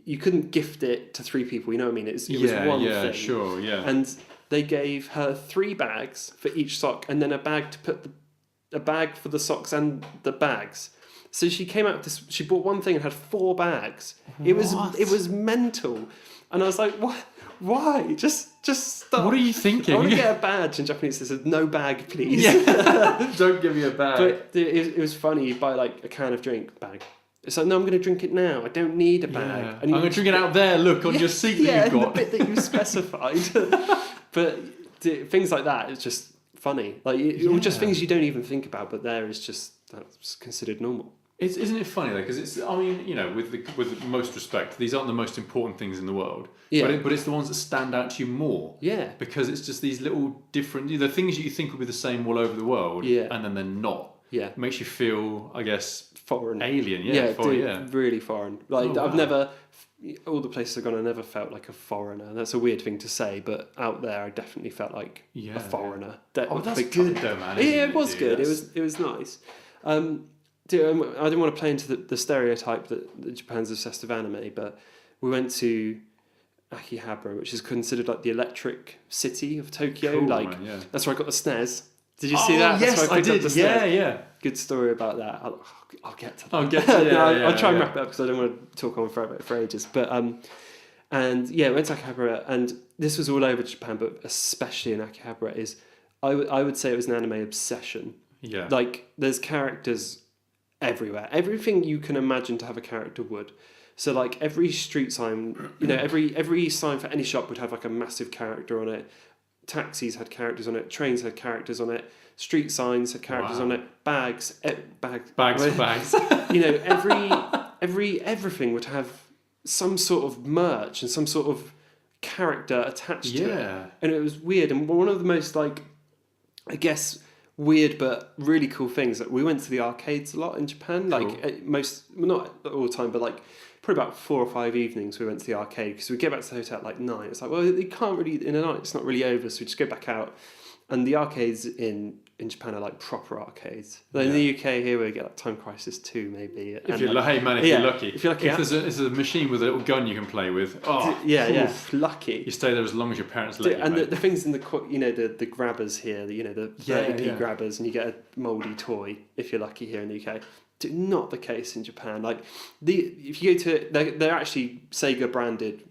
you couldn't gift it to 3 people, you know what I mean? It was one thing. Yeah, sure, yeah. And they gave her 3 bags for each sock, and then a bag to put a bag for the socks and the bags. So she came out with this. She bought one thing and had 4 bags. It was mental, and I was like, what? Why? Just stop. What are you thinking? I want to get a badge in Japanese that says no bag, please. Yeah. Don't give me a bag. But it was funny. You buy like a can of drink bag. It's like, no, I'm going to drink it now. I don't need a bag. Yeah. I'm going to drink it out there. Look on your seat that you've got. The bit that you specified. But things like that, it's just funny. Like or just things you don't even think about, but there is just that's considered normal. Isn't it funny though? Because it's, I mean, with most respect, these aren't the most important things in the world. Yeah. But it's the ones that stand out to you more. Yeah. Because it's just these little different, the things that you think will be the same all over the world. Yeah. And then they're not. Yeah. It makes you feel, I guess, foreign. Alien. Really foreign. Like I've never, all the places I've gone, I never felt like a foreigner. That's a weird thing to say, but out there, I definitely felt like a foreigner. That's good though, man. It was good. It was nice. I didn't want to play into the stereotype that Japan's obsessed with anime, but we went to Akihabara, which is considered like the electric city of Tokyo. Cool, like man, that's where I got the SNES. Did you see that? Yes, I did. Yeah. Good story about that. I'll get to that. I'll try and wrap it up because I don't want to talk on for ages. But and yeah, went to Akihabara, and this was all over Japan, but especially in Akihabara I would say it was an anime obsession. Yeah. Like there's characters everywhere. Everything you can imagine to have a character would. So like every street sign, every sign for any shop would have like a massive character on it. Taxis had characters on it. Trains had characters on it. Street signs had characters on it. Bags. Everything would have some sort of merch and some sort of character attached to it. And it was weird. And one of the most like, I guess, weird but really cool things that we went to the arcades a lot in Japan. Cool. Like not all the time, but like probably about 4 or 5 evenings we went to the arcade because we get back to the hotel at like 9. It's like, well, you can't really in a night. It's not really over, so we just go back out. And the arcades in in Japan are like proper arcades. Like in the UK here we get like Time Crisis 2 maybe. If you're lucky, If you're lucky, if there's a machine with a little gun you can play with, lucky. You stay there as long as your parents let you. And mate. the things in the grabbers here, the 30p grabbers, and you get a mouldy toy if you're lucky here in the UK. Not the case in Japan. Like if you go to, they're actually Sega branded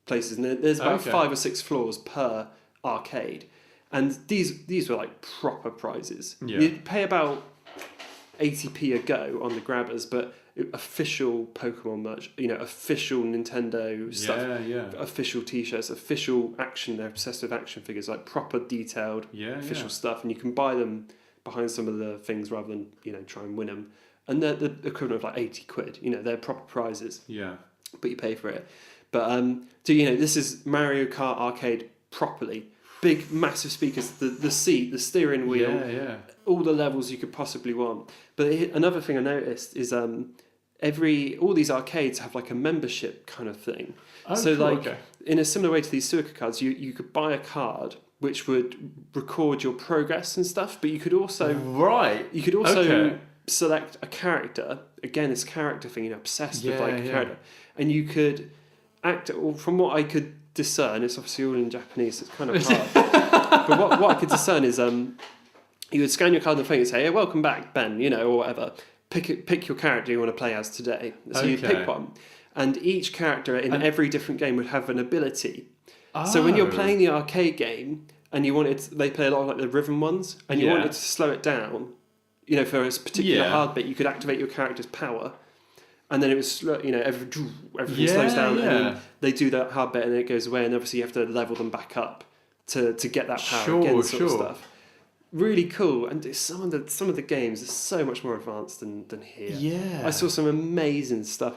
places, and there's about 5 or 6 floors per arcade, and these were like proper prizes. You'd pay about 80p a go on the grabbers, but official Pokemon merch, official Nintendo stuff, official T-shirts, official action. They're obsessed with action figures, like proper detailed official stuff, and you can buy them behind some of the things rather than try and win them. And they're the equivalent of like 80 quid. They're proper prizes. Yeah. But you pay for it. But this is Mario Kart arcade properly. Big, massive speakers, the seat, the steering wheel, all the levels you could possibly want. But another thing I noticed is all these arcades have like a membership kind of thing. Oh, so cool, in a similar way to these Suica cards, you could buy a card which would record your progress and stuff, but you could also select a character. Again, it's a character thing. Obsessed with a character, and you could act. From what I could discern, it's obviously all in Japanese, so it's kind of hard. But what I could discern is you would scan your card on the phone and say, "Hey, welcome back, Ben," or whatever. Pick your character you want to play as today. So you pick one, and each character in every different game would have an ability. So when you're playing the arcade game and they play a lot of like the rhythm ones, and you wanted to slow it down, for a particular hard bit, you could activate your character's power, and then it was everything slows down, and then they do that hard bit, and then it goes away, and obviously you have to level them back up to get that power again, sort of stuff. Really cool, and some of the games are so much more advanced than here. Yeah, I saw some amazing stuff.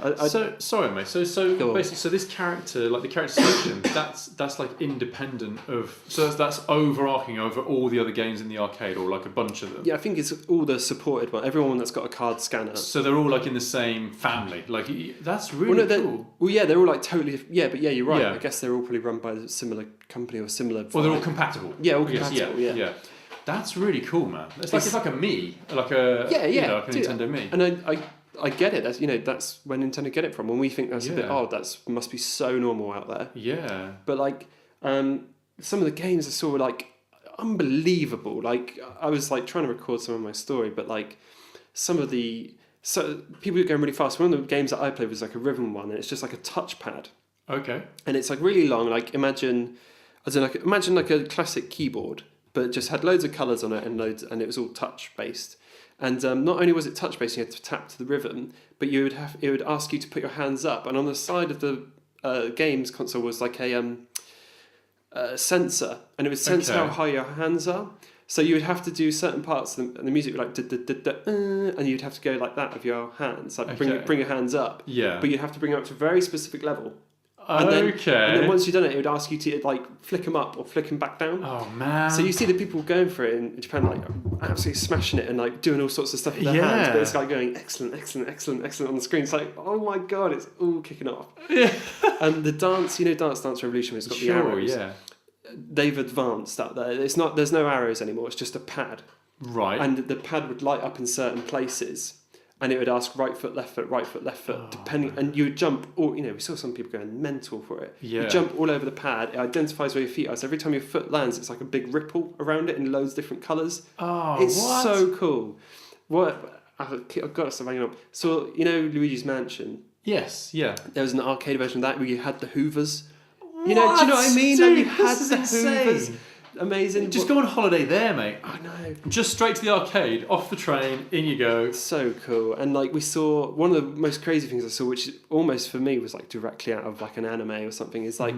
Sorry, mate. So basically, so this character, like the character selection, that's like independent of. So that's overarching over all the other games in the arcade, or like a bunch of them. Yeah, I think it's all the supported one. Everyone that's got a card scanner. So they're all like in the same family. Like that's really cool. They're all like totally. Yeah, but you're right. Yeah. I guess they're all probably run by a similar company or similar. Well, they're all compatible. Yeah, all compatible. Yeah. That's really cool, man. It's like a Mii, like a like a Nintendo Mii. And I get it. That's where Nintendo get it from. When we think that's a bit odd, must be so normal out there. Yeah. But like some of the games I saw were like unbelievable. Like I was like trying to record some of my story, but like some of people are going really fast. One of the games that I played was like a rhythm one, and it's just like a touchpad. Okay. And it's like really long. Like imagine like a classic keyboard, but just had loads of colours on it and it was all touch based. And not only was it touch based, you had to tap to the rhythm, but it would ask you to put your hands up. And on the side of the games console was like a sensor, and it would sense how high your hands are. So you would have to do certain parts, and the music would like and you'd have to go like that with your hands, like bring your hands up. Yeah. But you'd have to bring it up to a very specific level. And then once you've done it would ask you to like flick them up or flick them back down. Oh man! So you see the people going for it in Japan, like absolutely smashing it and like doing all sorts of stuff with their hands, but it's like going excellent on the screen. It's like, oh my god, it's all kicking off. Yeah. And the dance, Dance Revolution has got the arrows. Yeah. They've advanced out there. There's no arrows anymore. It's just a pad. Right. And the pad would light up in certain places. And it would ask right foot, left foot, depending. And you would jump. We saw some people going mental for it. Yeah. You jump all over the pad. It identifies where your feet are. So every time your foot lands, it's like a big ripple around it in loads of different colours. Oh, it's so cool. I've got to stop hanging up. So Luigi's Mansion. Yes. Yeah. There was an arcade version of that where you had the Hoovers. What? Do you know what I mean? Dude, you had this the is insane. Hoovers. Amazing. Just go on holiday there, mate. I know. Just straight to the arcade, off the train, in you go. So cool. And like we saw, one of the most crazy things I saw, which almost for me was like directly out of like an anime or something, is like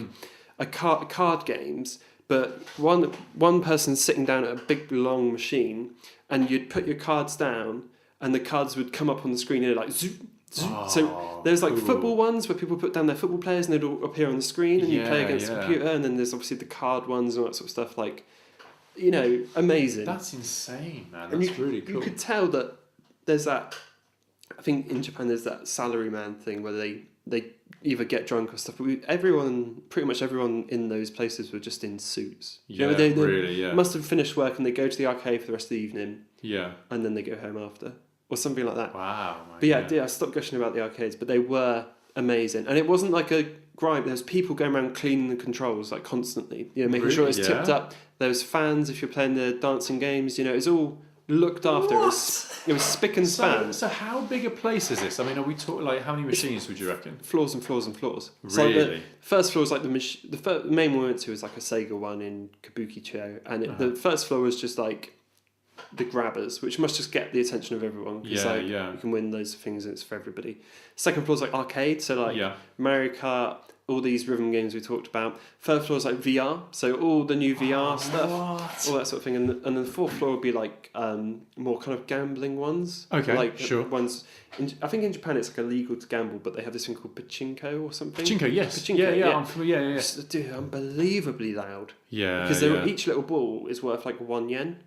card games, but one person sitting down at a big long machine, and you'd put your cards down, and the cards would come up on the screen, like zoop. So there's like football ones where people put down their football players and they'd all appear on the screen and you play against the computer, and then there's obviously the card ones and all that sort of stuff, like, amazing. That's insane, man. That's really cool. You could tell that there's that, I think in Japan there's that salaryman thing where they they either get drunk or stuff. But pretty much everyone in those places were just in suits. Yeah, they really, yeah. must have finished work and they go to the arcade for the rest of the evening. Yeah. And then they go home after. Or something like that. Wow. But yeah, I stopped gushing about the arcades, but they were amazing. And it wasn't like a grind. There was people going around cleaning the controls like constantly, making sure it's tipped up. There was fans if you're playing the dancing games, it was all looked after. It was spick and span. So how big a place is this? I mean, are we talking like how many machines would you reckon? Floors and floors and floors. Really? So the first floor is like the main one we went to was like a Sega one in Kabukicho, and the first floor was just like the grabbers, which must just get the attention of everyone. You can win loads of things and it's for everybody. Second floor is like arcade, so like Mario Kart, all these rhythm games we talked about. Third floor is like VR, so all the new VR stuff, all that sort of thing. And then the fourth floor would be like more kind of gambling ones. Okay, like sure. Ones. I think in Japan it's like illegal to gamble, but they have this thing called pachinko or something. Pachinko, yes. Pachinko, yeah. I'm familiar, yeah. Dude, unbelievably loud. Yeah. Because each little ball is worth like 1 yen.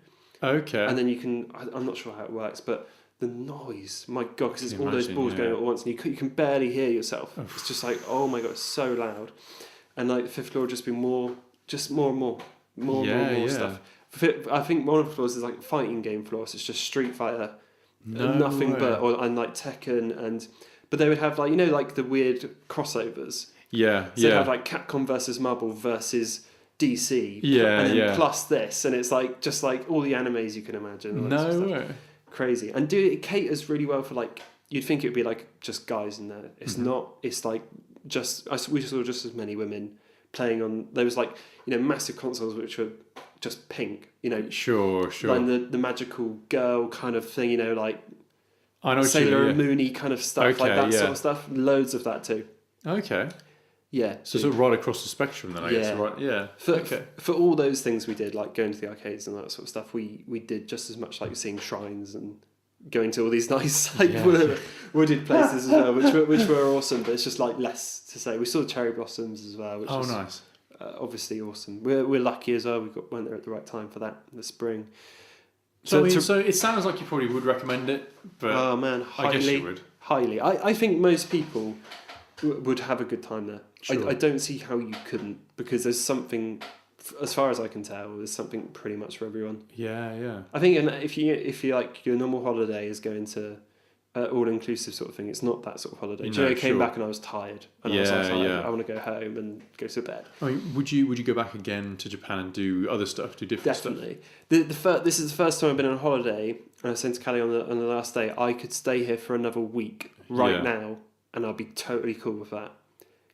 Okay. And then you can, I'm not sure how it works, but the noise, my God, because it's all those balls going at once and you can barely hear yourself. It's just like, oh my God, it's so loud. And like the fifth floor would just be more and more stuff. I think one of the floors is like fighting game floor, so it's just Street Fighter, nothing but, and like Tekken, but they would have like, like the weird crossovers. Yeah, so they'd have like Capcom versus Marvel versus DC, and then plus this, and it's like just like all the animes you can imagine. No way. Crazy. And dude, it caters really well for like, you'd think it would be like just guys in there. It's not. It's like we saw just as many women playing on. There was like massive consoles which were just pink. Sure. Like the magical girl kind of thing. Like I know Sailor Moon-y kind of stuff, okay, like that sort of stuff. Loads of that too. Okay. Yeah. So sort of right across the spectrum then, I guess, right? Yeah. For all those things we did, like going to the arcades and that sort of stuff, we did just as much like seeing shrines and going to all these nice wooded places as well, which were awesome. But it's just like less to say. We saw cherry blossoms as well, which was nice. Obviously awesome. We're lucky as well. Went there at the right time for that in the spring. So it sounds like you probably would recommend it, but oh man, I guess you would. Highly. I think most people would have a good time there. Sure. I don't see how you couldn't, because there's something, as far as I can tell, there's something pretty much for everyone. Yeah. I think if you like your normal holiday is going to all inclusive sort of thing, it's not that sort of holiday. I came back and I was tired, and I was like, I want to go home and go to bed. I mean, would you go back again to Japan and do other stuff, do different stuff? Definitely. This is the first time I've been on holiday, and I was saying to Callie on the last day, I could stay here for another week now, and I'll be totally cool with that.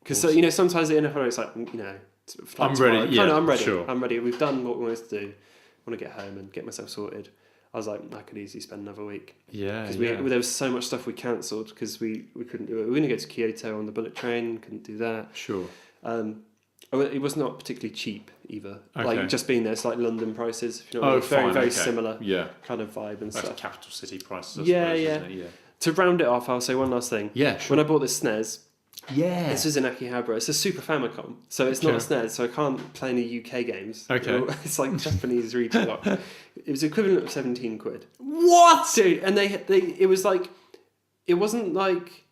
Because sometimes in a holiday it's like I'm ready. Yeah, I'm ready. Sure. I'm ready. We've done what we wanted to do. I want to get home and get myself sorted. I was like, I could easily spend another week. Yeah. Because there was so much stuff we cancelled because we couldn't do it. We were going to go to Kyoto on the bullet train. Couldn't do that. Sure. It was not particularly cheap either. Okay. Like just being there, it's like London prices. If you know very similar. Kind of vibe and stuff. Capital city prices. I suppose, isn't it? To round it off, I'll say one last thing. Yeah. Sure. When I bought this SNES. Yeah. This was in Akihabara. It's a Super Famicom, so it's not a SNES, so I can't play any UK games. Okay. It's like Japanese retail lock. It was equivalent of 17 quid. What? Dude, and it was like, it wasn't like,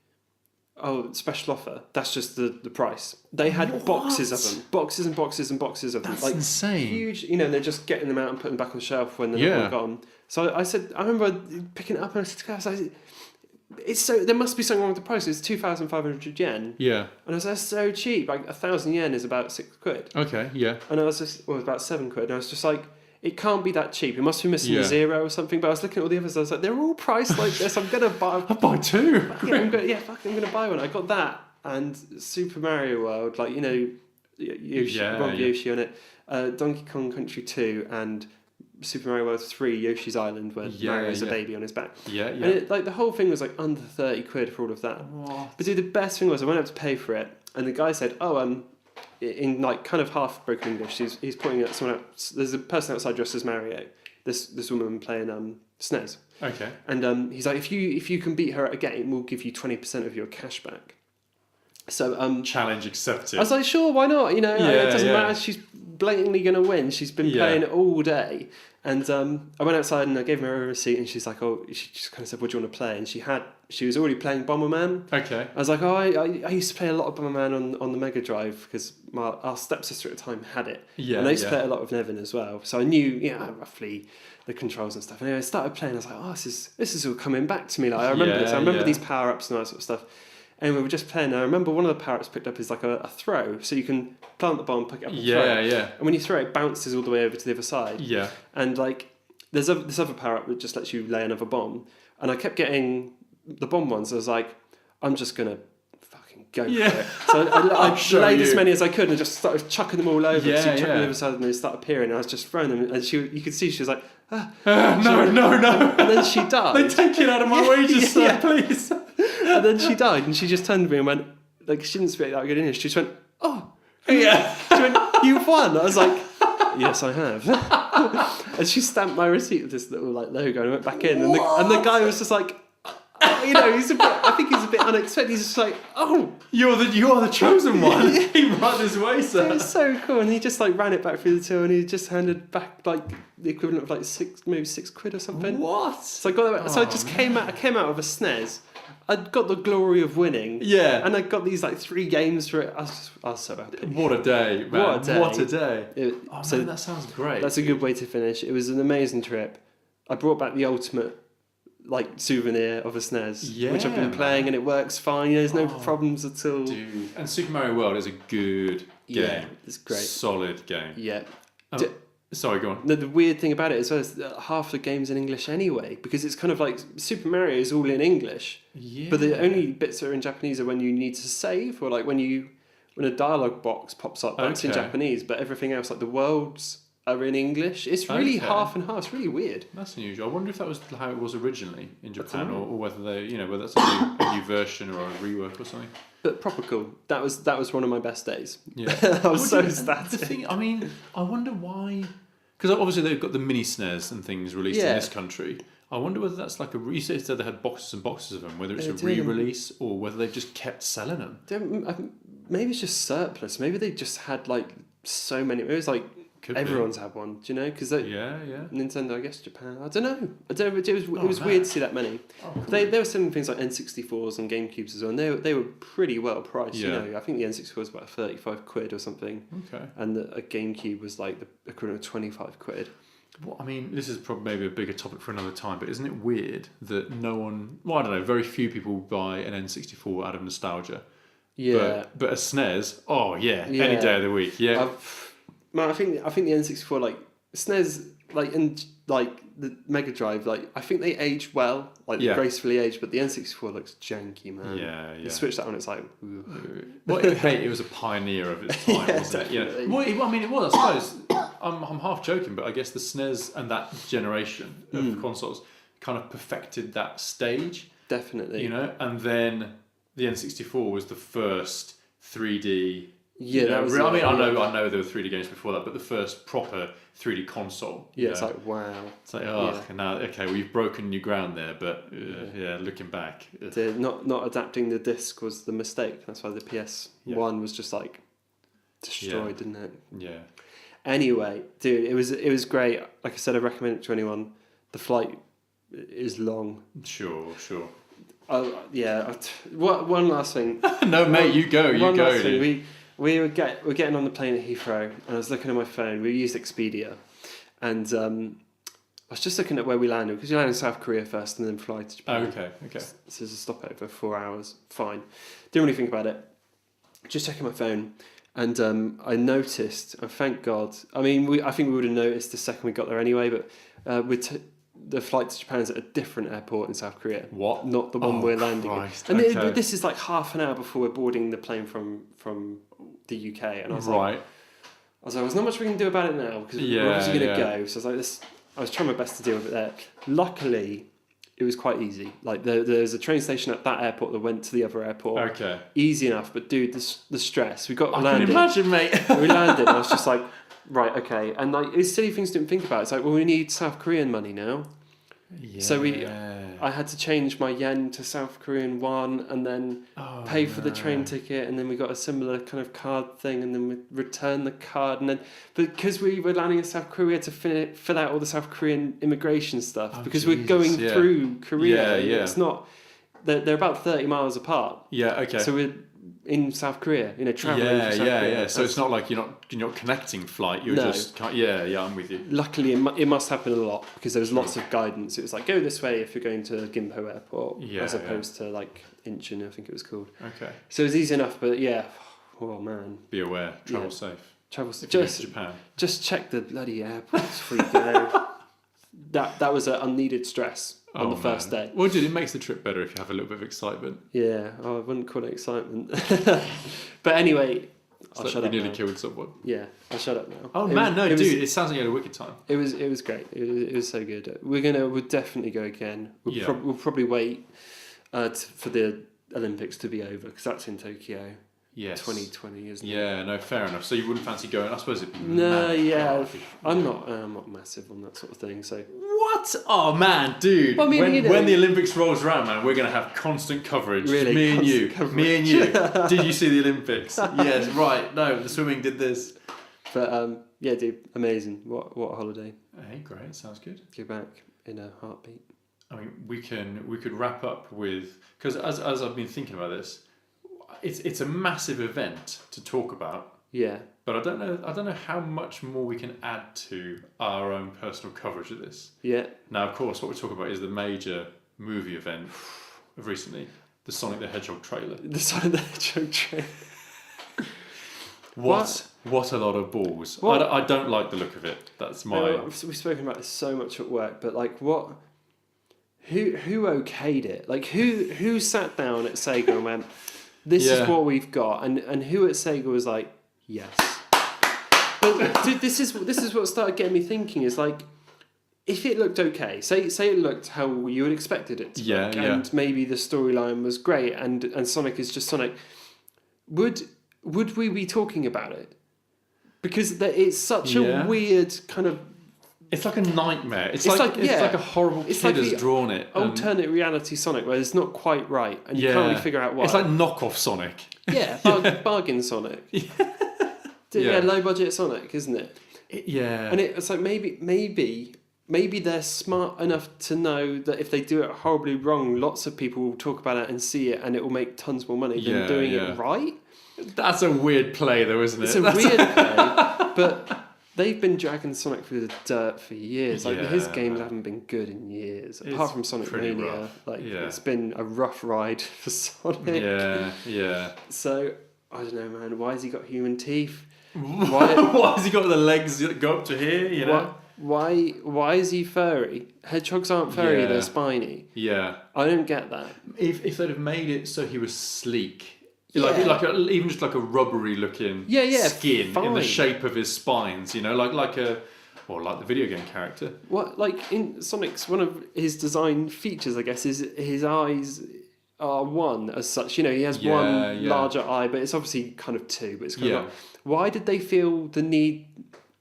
special offer. That's just the price. They had boxes of them. Boxes and boxes and boxes of them. That's insane. Huge, they're just getting them out and putting them back on the shelf when they're not gone. So I remember picking it up and I said to Cass, there must be something wrong with the price. It's 2,500 yen. Yeah. And I was like, that's so cheap. Like 1,000 yen is about 6 quid. Okay, yeah. And I was just, about 7 quid. And I was just like, it can't be that cheap. It must be missing a zero or something. But I was looking at all the others. I was like, they're all priced like this. I'm going to buy. I'll buy two. I'm going to buy one. I got that and Super Mario World, like, Yoshi on it. Donkey Kong Country 2 and Super Mario World 3, Yoshi's Island, where Mario's a baby on his back. Yeah. And the whole thing was like under 30 quid for all of that. What? But dude, the best thing was I went up to pay for it, and the guy said, in like kind of half broken English, he's pointing at someone else. There's a person outside dressed as Mario. This woman playing SNES. Okay. And he's like, if you can beat her at a game, we'll give you 20% of your cash back. So Challenge accepted. I was like, sure, why not? You know, it doesn't Yeah. matter. She's blatantly going to win. She's been playing all day. And I went outside and I gave her a receipt, and she's like, she just kind of said, what do you want to play? And she was already playing Bomberman. Okay. I was like, I used to play a lot of Bomberman on the Mega Drive because our stepsister at the time had it. Yeah. And I used to play a lot with Nevin as well. So I knew, roughly the controls and stuff. And anyway, I started playing. I was like, this is all coming back to me. Like I remember this. I remember these power ups and all that sort of stuff. Anyway, we were just playing. I remember one of the power ups picked up is like a throw, so you can plant the bomb, pick it up, and throw it. Yeah. And when you throw it, it bounces all the way over to the other side. Yeah. And like, there's this other power up that just lets you lay another bomb. And I kept getting the bomb ones. I was like, I'm just gonna fucking go for it. So I laid as many as I could and just started chucking them all over. So chucking them on the other side, and they started appearing. And I was just throwing them. And you could see she was like, no. And then she died. They take it out of my wages, sir, please. And then she died, and she just turned to me and went, like, she didn't speak that good English. She just went, oh, Yeah. She went, you've won. I was like, yes, I have. And she stamped my receipt with this little like logo, and I went back in, and the guy was just like, I think he's a bit unexpected. He's just like, oh, you're the chosen one. He ran this way, it sir. was so cool. And he just like ran it back through the till, and he just handed back like the equivalent of like £6 or something. What? So I got that. So I just came out of a SNES. I'd got the glory of winning. Yeah. And I got these like 3 games for it. I was so happy. What a day, man. What a day. So that sounds great. that's a good way to finish. It was an amazing trip. I brought back the ultimate like souvenir of a SNES, which I've been playing, and it works fine. There's no problems at all. Dude. And Super Mario World is a good game. Yeah, it's great. Solid game. Yeah. Sorry, go on. The weird thing about it as well is that half the game's in English anyway, because it's kind of like Super Mario is all in English, but the only bits that are in Japanese are when you need to save, or like when a dialogue box pops up, that's in Japanese, but everything else, like the worlds, are in English. It's really half and half. It's really weird. That's unusual. I wonder if that was how it was originally in Japan, or whether whether that's a new version or a rework or something. But proper cool. That was one of my best days. Yeah, I was so ecstatic. The thing, I wonder why, because obviously they've got the mini SNES and things released in this country. I wonder whether that's like you said they had boxes and boxes of them, whether it's a re-release or whether they've just kept selling them. Maybe it's just surplus. Maybe they just had like so many. It was like everyone's had one, do you know? Because Nintendo, I guess Japan. I don't know. It was weird to see that many. Oh, cool. They were selling things like N64s and GameCubes as well, and they were pretty well priced. Yeah. You know, I think the N64 was about £35 or something. Okay. And a GameCube was like the equivalent of £25. Well, this is probably maybe a bigger topic for another time, but isn't it weird that no one? Well, I don't know. Very few people buy an N64 out of nostalgia. Yeah. But a SNES, any day of the week. Yeah. Man, I think the N64, like SNES, like and like the Mega Drive, like I think they aged well, like gracefully aged. But the N64 looks janky, man. Yeah. You switch that on, it's like. Well, it was a pioneer of its time, wasn't it? Well, it was. I suppose I'm half joking, but I guess the SNES and that generation of consoles kind of perfected that stage. Definitely. And then the N64 was the first 3D. Yeah, that was. I know there were 3D games before that, but the first proper 3D console. Yeah, it's like wow. It's like now we've broken new ground there, but looking back, not adapting the disc was the mistake. That's why the PS1 was just like destroyed, didn't it? Yeah. Anyway, dude, it was great. Like I said, I recommend it to anyone. The flight is long. Sure. One last thing. No, mate, you go. Last thing. We were getting on the plane at Heathrow, and I was looking at my phone. We used Expedia, and I was just looking at where we landed, because you land in South Korea first and then fly to Japan. Oh, okay. So there's a stopover, 4 hours. Fine. Didn't really think about it. Just checking my phone, and I noticed, and thank God. I think we would have noticed the second we got there anyway, but the flight to Japan is at a different airport in South Korea. What? Not the one we're landing Christ. in. And this is like half an hour before we're boarding the plane from the UK. And I was like, there's not much we can do about it now, because we're obviously going to go. So I was like, I was trying my best to deal with it there. Luckily, it was quite easy. Like there's a train station at that airport that went to the other airport. Okay. Easy enough, but dude, the stress. We got landed. I can imagine, mate. We landed, and I was just like, right, okay. And like, it's silly things to think about. It's like, well, we need South Korean money now. Yeah. So I had to change my yen to South Korean won, and then pay for the train ticket, and then we got a similar kind of card thing, and then we returned the card, and then because we were landing in South Korea, we had to fill out all the South Korean immigration stuff because we're going through Korea. Yeah. It's not. They're about 30 miles apart. Yeah. Okay. So we're in South Korea, traveling. Yeah. to South Korea. So it's not like you're not connecting flight. You're just. Yeah. I'm with you. Luckily, it must happen a lot because there was lots of guidance. It was like, go this way if you're going to Gimpo Airport, as opposed to like Incheon, I think it was called. Okay. So it was easy enough, but oh man. Be aware. Travel safe. Just Japan. Just check the bloody airports before you go. That was an unneeded stress on the first day. Well, dude, it makes the trip better if you have a little bit of excitement. Yeah, I wouldn't call it excitement. But anyway, I'll shut up. We nearly now. killed someone. Yeah, I'll shut up now. Oh man, dude, it sounds like you had a wicked time. It was great. It was so good. We'll definitely go again. We'll probably wait for the Olympics to be over because that's in Tokyo. Yes. 2020, isn't it? Yeah, no, fair enough. So you wouldn't fancy going? I suppose it'd be. No, I'm not massive on that sort of thing. So what? Oh man, dude! Well, when the Olympics rolls around, man, we're gonna have constant coverage. Really, me and you. coverage. Did you see the Olympics? Yes, right. No, the swimming did this. But yeah, dude, amazing. What a holiday. Hey, great. Sounds good. Go back in a heartbeat. I mean, we could wrap up with because as I've been thinking about this. It's a massive event to talk about. Yeah. But I don't know how much more we can add to our own personal coverage of this. Yeah. Now, of course, what we're talking about is the major movie event of recently, the Sonic the Hedgehog trailer. The Sonic the Hedgehog trailer. What a lot of balls. I don't like the look of it. That's my... We've spoken about this so much at work, but like what... Who okayed it? Like who sat down at Sega and went... This is what we've got, and who at Sega was like, yes. But dude, this is what started getting me thinking. Is like, if it looked okay, say it looked how you had expected it to look, and maybe the storyline was great, and Sonic is just Sonic, would we be talking about it? Because it's such a weird kind of. It's like a nightmare. It's like a horrible kid has drawn it. Alternate reality Sonic, where it's not quite right, and you can't really figure out why. It's like knockoff Sonic. Yeah, bargain Sonic. Low budget Sonic, isn't it? And it's like maybe they're smart enough to know that if they do it horribly wrong, lots of people will talk about it and see it, and it will make tons more money than doing it right. That's a weird play, though, isn't it? It's a weird play, but. They've been dragging Sonic through the dirt for years. Like his games haven't been good in years, apart from Sonic Mania. It's been a rough ride for Sonic. Yeah. So I don't know, man. Why has he got human teeth? Why has he got the legs that go up to here? You know. Why is he furry? Hedgehogs aren't furry; they're spiny. Yeah. I don't get that. If they'd have made it so he was sleek. Even just like a rubbery looking skin in the shape of his spines, like the video game character. What like in Sonic's one of his design features, I guess, is his eyes are one as such. He has one larger eye, but it's obviously kind of two. But it's kind of like, why did they feel the need?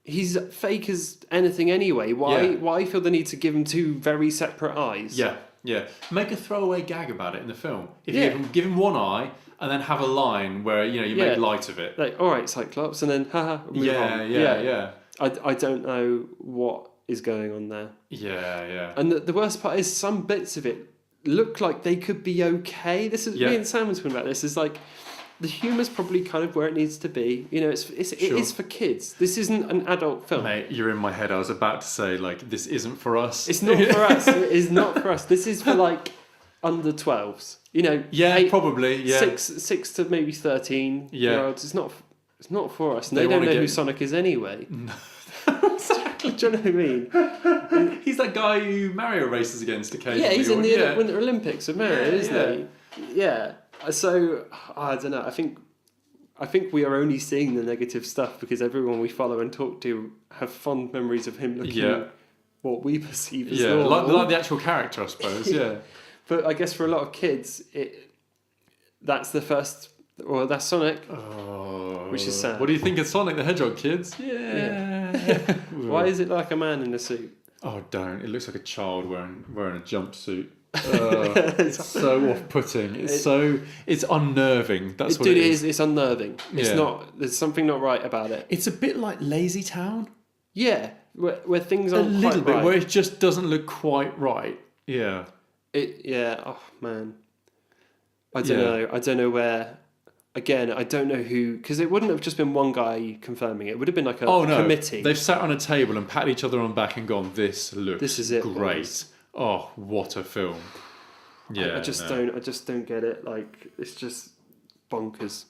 He's fake as anything anyway. Why feel the need to give him two very separate eyes? Yeah. Make a throwaway gag about it in the film. If you give him one eye. And then have a line where you make light of it. Like, all right, Cyclops, and then move on. Yeah. I don't know what is going on there. Yeah. And the worst part is some bits of it look like they could be okay. This is me and Sam was talking about this. Is like the humour's probably kind of where it needs to be. It is for kids. This isn't an adult film. Mate, you're in my head. I was about to say this isn't for us. It's not for us. It is not for us. This is for like under 12s. Probably. 6 to maybe 13 year olds. It's not for us. And they don't know who Sonic is anyway. No. Exactly. Do you know what I mean? He's that guy who Mario races against occasionally. Yeah, he's in the Winter Olympics of Mario, isn't he? Yeah. So I don't know. I think we are only seeing the negative stuff because everyone we follow and talk to have fond memories of him looking what we perceive as normal. Like the actual character, I suppose. Yeah. But I guess for a lot of kids, that's the first, or that's Sonic, which is sad. What do you think of Sonic the Hedgehog, kids? Yeah. Why is it like a man in a suit? Oh, don't! It looks like a child wearing a jumpsuit. It's so off-putting. It's unnerving. That's what it is. It's unnerving. It's Yeah. not. There's something not right about it. It's a bit like Lazy Town. Yeah, where things A aren't little quite bit, right. where it just doesn't look quite right. Yeah. Oh man, I don't know where. Again, I don't know who, because it wouldn't have just been one guy confirming it. It would have been like a committee. They've sat on a table and patted each other on the back and gone, "This looks This is it, great. boys." Oh, what a film!" Yeah, I just don't get it. Like, it's just bonkers.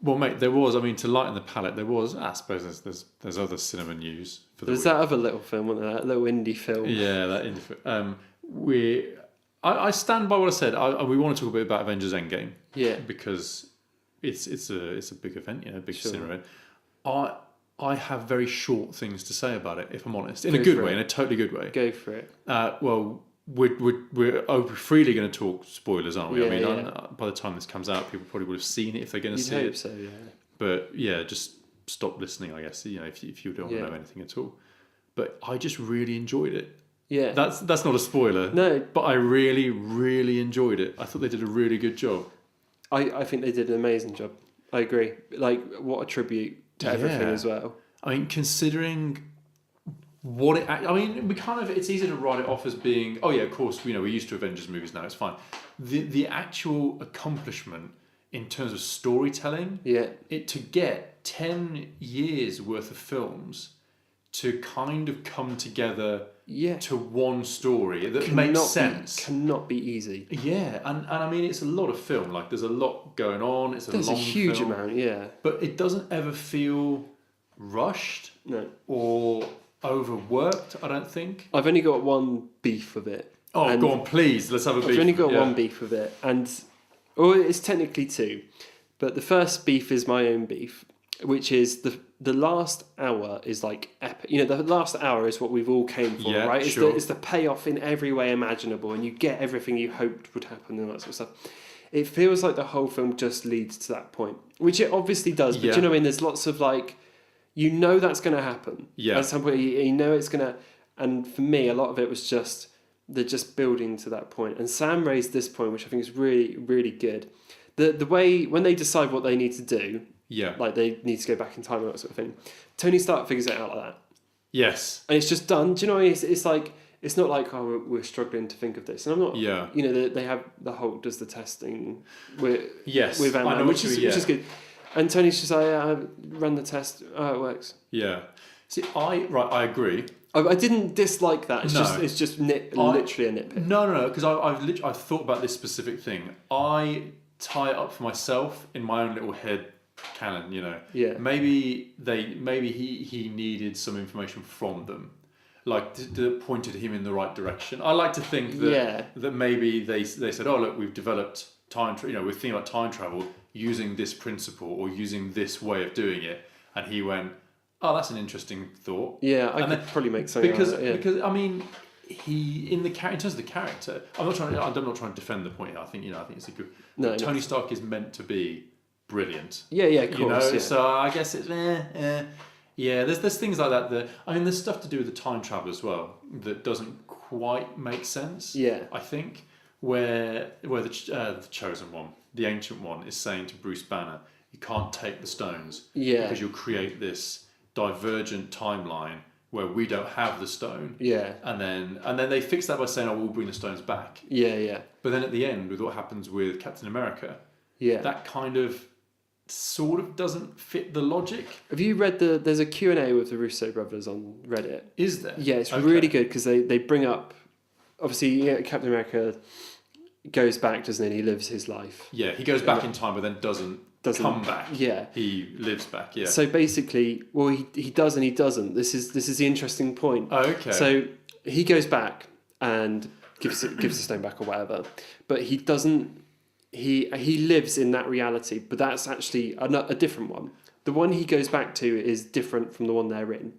Well, mate, there was. I mean, to lighten the palate, there was. I suppose there's other cinema news for the There's week. that other little film, wasn't there? That little indie film. Yeah, that. I stand by what I said. We want to talk a bit about Avengers Endgame. Yeah. Because it's a big event, a big Sure. cinema event. I have very short things to say about it, if I'm honest, in a Go good for way, it. in a totally good way. Go for it. Well, we're freely going to talk spoilers, aren't we? Yeah, I mean, yeah. by the time this comes out, people probably would have seen it if they're going to You'd see hope it. so, yeah. But yeah, just stop listening, I guess. If you don't want to know anything at all. But I just really enjoyed it. Yeah. That's not a spoiler. No. But I really, really enjoyed it. I thought they did a really good job. I think they did an amazing job. I agree. Like, what a tribute to everything as well. I mean, considering what it... I mean, it's easy to write it off as being, oh yeah, of course, we're used to Avengers movies now, it's fine. The actual accomplishment in terms of storytelling, to get 10 years worth of films to kind of come together to one story that makes sense. Cannot be easy. Yeah, and I mean, it's a lot of film. Like, there's a lot going on. There's a huge film, amount, yeah. But it doesn't ever feel rushed or overworked, I don't think. I've only got one beef with it. Oh, go on, please. Let's have a beef. I've only got one beef with it. It's technically two. But the first beef is my own beef, which is the last hour is like epic. The last hour is what we've all came for, right? It's the payoff in every way imaginable, and you get everything you hoped would happen and that sort of stuff. It feels like the whole film just leads to that point, which it obviously does. But do you know what I mean? There's lots of like, that's going to happen. Yeah. At some point, it's going to. And for me, a lot of it was just they're just building to that point. And Sam raised this point, which I think is really, really good. The way when they decide what they need to do. Yeah. Like they need to go back in time and that sort of thing. Tony Stark figures it out like that. Yes. And it's just done. Do you know what I mean? It's like, it's not like, oh, we're struggling to think of this. And I'm not, they have, the Hulk does the testing with Ant-Man, which is good. And Tony's just like, run the test. Oh, it works. Yeah. See, I agree. I didn't dislike that. It's just literally a nitpick. No, because I've thought about this specific thing. I tie it up for myself in my own little head canon, Yeah. Maybe he needed some information from them, like that pointed him in the right direction. I like to think that maybe they said, oh look, we've developed time. We're thinking about time travel using this principle or using this way of doing it, and he went, oh, that's an interesting thought. Yeah, I could probably make something because I mean, he in terms of the character, I'm not trying to defend the point here. I think it's a good. No, Tony Stark is meant to be brilliant. Yeah, of course. So I guess it's yeah. There's things like that. There's stuff to do with the time travel as well that doesn't quite make sense. Yeah, I think where the chosen one, the ancient one, is saying to Bruce Banner, you can't take the stones. Yeah, because you'll create this divergent timeline where we don't have the stone. Yeah, and then they fix that by saying, oh, we'll bring the stones back. Yeah. But then at the end, with what happens with Captain America, that kind of sort of doesn't fit the logic. Have you read there's a Q&A with the Russo brothers on Reddit? Is there? Yeah, it's really good because they bring up, obviously, Captain America goes back, doesn't he? He lives his life. Yeah, he goes back in time, but then doesn't come back. Yeah. He lives back, yeah. So basically, well, he does and he doesn't. This is the interesting point. Oh, okay. So he goes back and gives the stone back or whatever, but he doesn't. He lives in that reality, but that's actually a different one. The one he goes back to is different from the one they're in.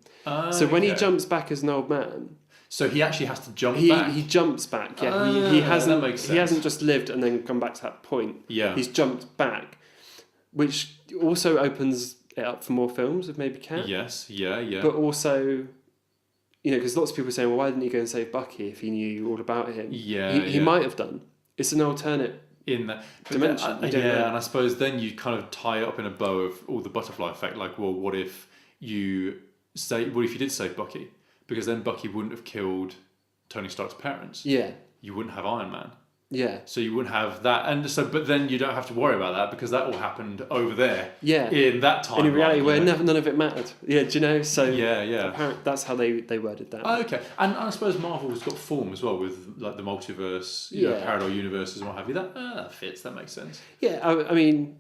So when he jumps back as an old man, so he actually has to jump back. He jumps back. Yeah, he hasn't. That makes sense. He hasn't just lived and then come back to that point. Yeah, he's jumped back, which also opens it up for more films of maybe Cap. Yes, yeah. But also, because lots of people are saying, well, why didn't he go and save Bucky if he knew all about him? Yeah, he might have done. It's an alternate in that dimension. And I suppose then you kind of tie it up in a bow of all the butterfly effect. Like, well, what if you did save Bucky? Because then Bucky wouldn't have killed Tony Stark's parents. Yeah. You wouldn't have Iron Man. Yeah. So you wouldn't have that, and so, but then you don't have to worry about that because that all happened over there. Yeah. In that time. In reality, where none of it mattered. Yeah. Do you know? So yeah. Apparently, that's how they worded that. Oh, okay, and I suppose Marvel's got form as well with like the multiverse, parallel universes and what have you. That fits. That makes sense. Yeah. I mean,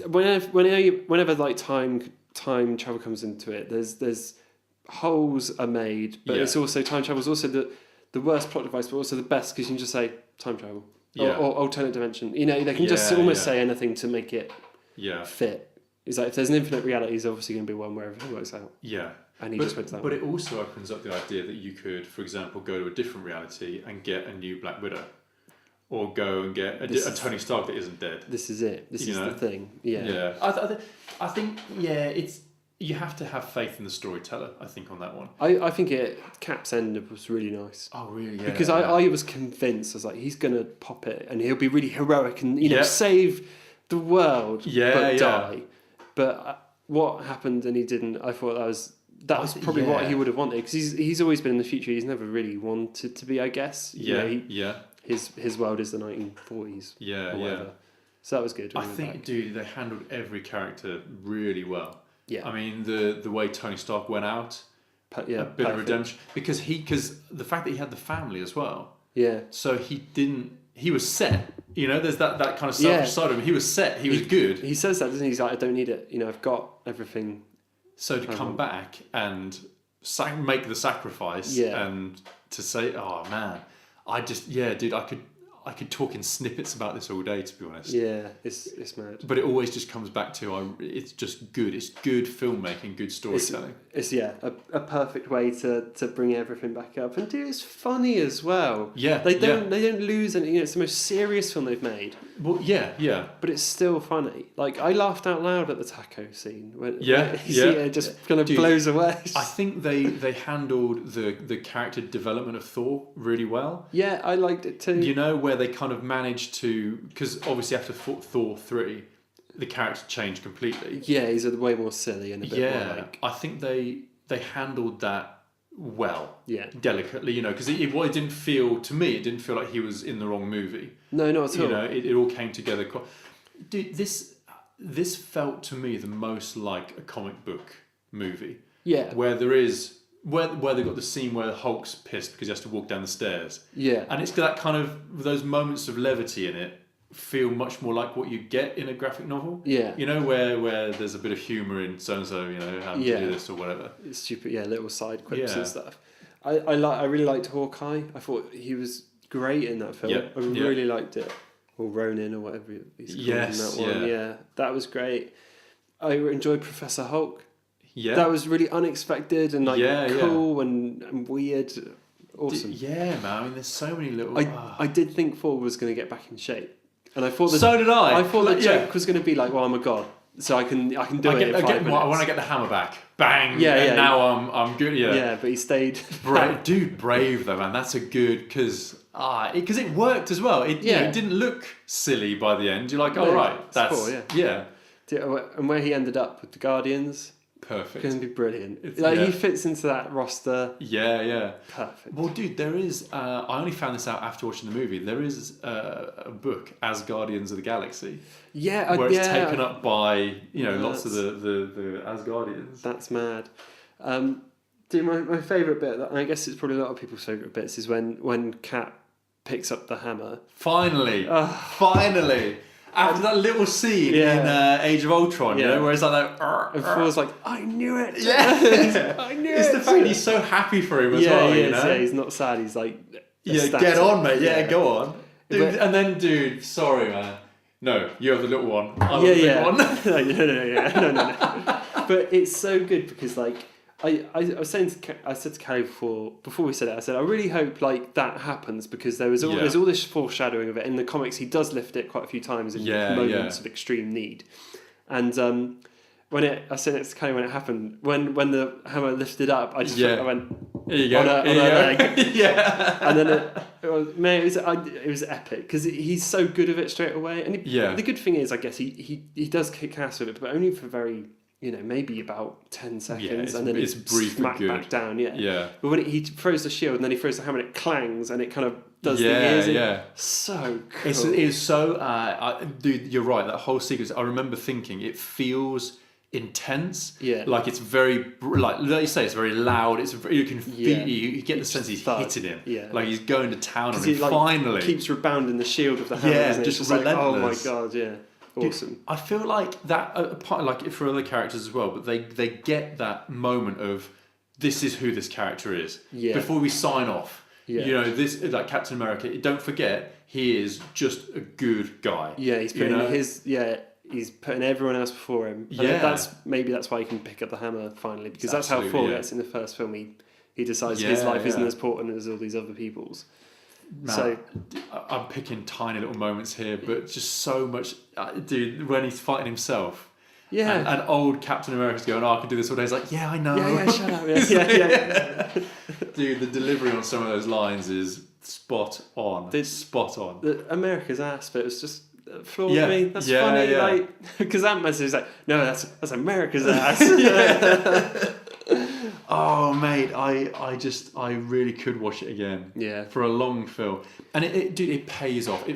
whenever like time travel comes into it, there's holes are made, but it's also time travel is also the worst plot device, but also the best because you can just say time travel or alternate dimension. They can just almost say anything to make it fit. It's like if there's an infinite reality, there's obviously going to be one where everything works out. Yeah. And he just went to that But one. it also opens up the idea that you could, for example, go to a different reality and get a new Black Widow. Or go and get a Tony Stark that isn't dead. This is it. This is the thing. Yeah. Yeah. I think, it's... You have to have faith in the storyteller, I think, on that one. I think Cap's end was really nice. Oh, really? Yeah. Because I was convinced, I was like, he's going to pop it and he'll be really heroic and, save the world, but die. But what happened and he didn't, I thought that was probably what he would have wanted. Because he's always been in the future. He's never really wanted to be, I guess. His world is the 1940s. Yeah, or whatever. So that was good. I think, dude, they handled every character really well. Yeah. I mean, the way Tony Stark went out, a bit of redemption. Because the fact that he had the family as well. Yeah. So he was set. There's that kind of selfish side of him. He was set. He was good. He says that, doesn't he? He's like, I don't need it. I've got everything. So to come back and make the sacrifice and to say, oh man, dude, I could talk in snippets about this all day, to be honest. Yeah, it's mad. But it always just comes back to it's just good. It's good filmmaking, good storytelling. It's a perfect way to bring everything back up, and it's funny as well. Yeah, they don't lose any. It's the most serious film they've made. Well, yeah. But it's still funny. Like I laughed out loud at the taco scene when it just kind of blows away. I think they handled the character development of Thor really well. Yeah, I liked it too. Where they kind of managed to, because obviously after Thor 3, the character changed completely. Yeah, he's way more silly and a bit more like... I think they handled that well. Yeah. Delicately, because it didn't feel, to me, it didn't feel like he was in the wrong movie. No, not at all. It all came together. Dude, this felt to me the most like a comic book movie. Yeah. Where there is... Where they've got the scene where Hulk's pissed because he has to walk down the stairs. Yeah. And it's got that kind of, those moments of levity in it feel much more like what you get in a graphic novel. Yeah. Where there's a bit of humour in so-and-so, having to do this or whatever. It's stupid, little side quips and stuff. I really liked Hawkeye. I thought he was great in that film. I really liked it. Or Ronin or whatever he's called in that one. Yeah, that was great. I enjoyed Professor Hulk. Yeah. That was really unexpected and cool and weird. Awesome. Man. I mean, there's so many little... I did think Thor was going to get back in shape. And I thought... So did I. I thought the joke was going to be like, well, I'm a god. So I can do it in 5 minutes. When I get the hammer back. Bang! Yeah. Now I'm good, Yeah, but he stayed... Brave though, man. That's a good... Because it worked as well. It didn't look silly by the end. You're like, that's... Cool, yeah. And where he ended up with the Guardians... Perfect. It's going to be brilliant. He fits into that roster. Yeah. Perfect. Well, dude, there is... I only found this out after watching the movie. There is a book, As Guardians of the Galaxy. Yeah. Where it's taken up by, lots of the Asgardians. That's mad. Dude, my favourite bit, and I guess it's probably a lot of people's favourite bits, is when Cap picks up the hammer. Finally. Finally. After that little scene in Age of Ultron, where it's like that... And Thor's like, I knew it! Yeah! I knew it's the fact he's so happy for him as well, Yeah, he's not sad, he's like... get on, mate, go on. Dude, sorry, man. No, you have the little one. I'm the big one. No. But it's so good because, like... I said to Callie before we said it, I said I really hope that happens because there's all this foreshadowing of it in the comics. He does lift it quite a few times in moments of extreme need, and I said it's kind of when it happened. When the hammer lifted up, I just I went here you go. on her leg. Yeah. And then it was epic because he's so good at it straight away. And the good thing is, I guess he does kick ass with it, but only for very, maybe about 10 seconds, and then it's brief smacked and good. back down. Yeah. Yeah. But when he throws the shield and then he throws the hammer, and it clangs and it kind of does the ears. So cool. It is so. Dude, you're right. That whole sequence. I remember thinking it feels intense. Yeah. Like it's very like you say, it's very loud. You can feel you get the sense he's hitting him. Yeah. Like he's going to town on him. He, finally keeps rebounding the shield of the hammer. Yeah, just relentless. like, oh my god, yeah. Awesome. Dude, I feel like that part, like for other characters as well, but they get that moment of this is who this character is before we sign off. Yeah. This like Captain America. Don't forget, he is just a good guy. Yeah, he's putting he's putting everyone else before him. And that's why he can pick up the hammer finally, because that's how Thor gets in the first film. He decides his life isn't as important as all these other people's. Now, so I'm picking tiny little moments here, but just so much, dude. When he's fighting himself, and old Captain America's going, "Oh, I can do this all day." He's like, "Yeah, I know." Yeah, shut up. Yeah. Dude, the delivery on some of those lines is spot on. Spot on. The America's ass bit was just floored me. That's funny, like because that message is like, no, that's America's ass. Oh mate, I really could watch it again. Yeah, for a long film, and it pays off.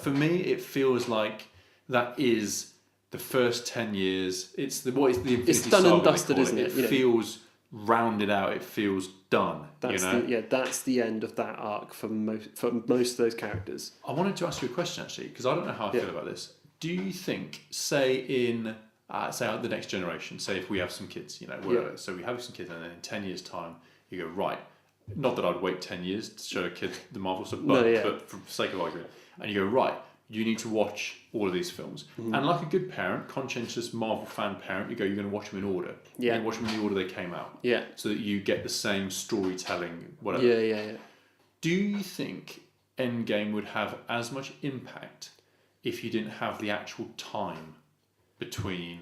For me, it feels like that is the first 10 years. It's the Infinity it's done Saga, and dusted, isn't it? It feels rounded out. It feels done. That's that's the end of that arc for most of those characters. I wanted to ask you a question actually, because I don't know how I feel about this. Do you think, say in the next generation, say if we have some kids, so we have some kids, and then in 10 years' time, you go, right, not that I'd wait 10 years to show a kid the Marvel stuff, but for the sake of argument, and you go, right, you need to watch all of these films. Mm-hmm. And like a good parent, conscientious Marvel fan parent, you're going to watch them in order. Yeah. You watch them in the order they came out. Yeah. So that you get the same storytelling, whatever. Yeah. Do you think Endgame would have as much impact if you didn't have the actual time between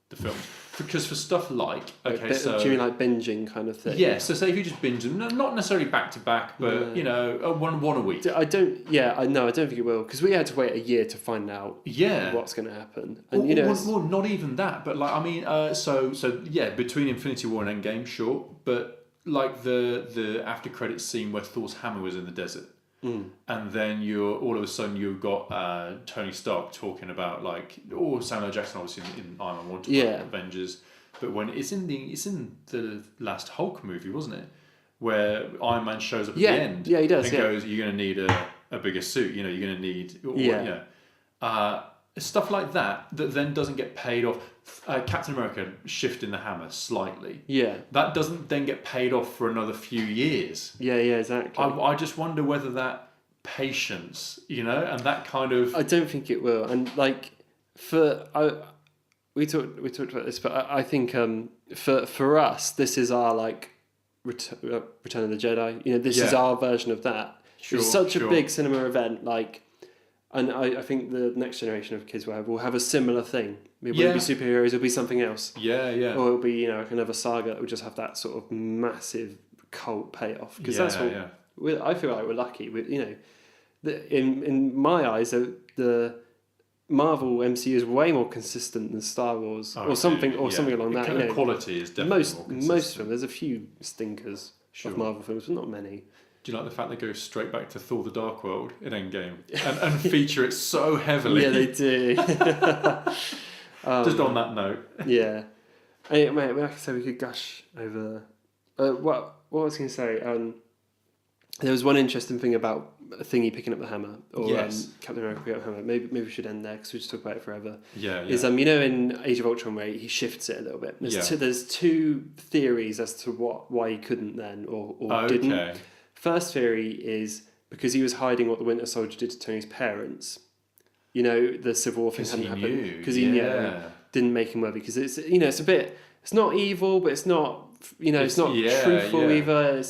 the films? Because for stuff like do you mean like binging kind of thing? Yeah, so say if you just binge them, not necessarily back to back, but one a week. I don't think it will, because we had to wait a year to find out what's going to happen. And well, not even that, but like between Infinity War and Endgame, sure, but like the after credits scene where Thor's hammer was in the desert. And then all of a sudden you've got Tony Stark talking about Samuel L. Jackson obviously in Iron Man 1 talking about Avengers, but when it's in the last Hulk movie, wasn't it, where Iron Man shows up at the end? Yeah, he does. And goes, "You're going to need a bigger suit. You're going to need stuff like that then doesn't get paid off. Captain America shifting the hammer slightly. Yeah. That doesn't then get paid off for another few years. Yeah, exactly. I just wonder whether that patience, and that kind of... I don't think it will. And we talked about this, but I think for us, this is our Return of the Jedi. This is our version of that. It's such a big cinema event, and I think the next generation of kids will have a similar thing. It won't be superheroes, it'll be something else. Yeah. Or it'll be, another saga that will just have that sort of massive cult payoff. Because that's what I feel like we're lucky. In my eyes, the Marvel MCU is way more consistent than Star Wars or something along that. The quality is definitely more consistent. Most of them, there's a few stinkers of Marvel films, but not many. Do you like the fact they go straight back to Thor: The Dark World in Endgame and feature it so heavily? Yeah, they do. Just on that note. Yeah. Anyway, like I said, we could gush over... what was I going to say? There was one interesting thing about Thingy picking up the hammer, or Captain America picking up the hammer. Maybe we should end there, because we just talk about it forever. Yeah. Is in Age of Ultron where he shifts it a little bit. There's two theories as to why he couldn't then, or didn't. First theory is because he was hiding what the Winter Soldier did to Tony's parents. The Civil War thing hadn't happened. Because he didn't make him worthy. Because it's it's a bit, it's not evil, but it's not it's not truthful either.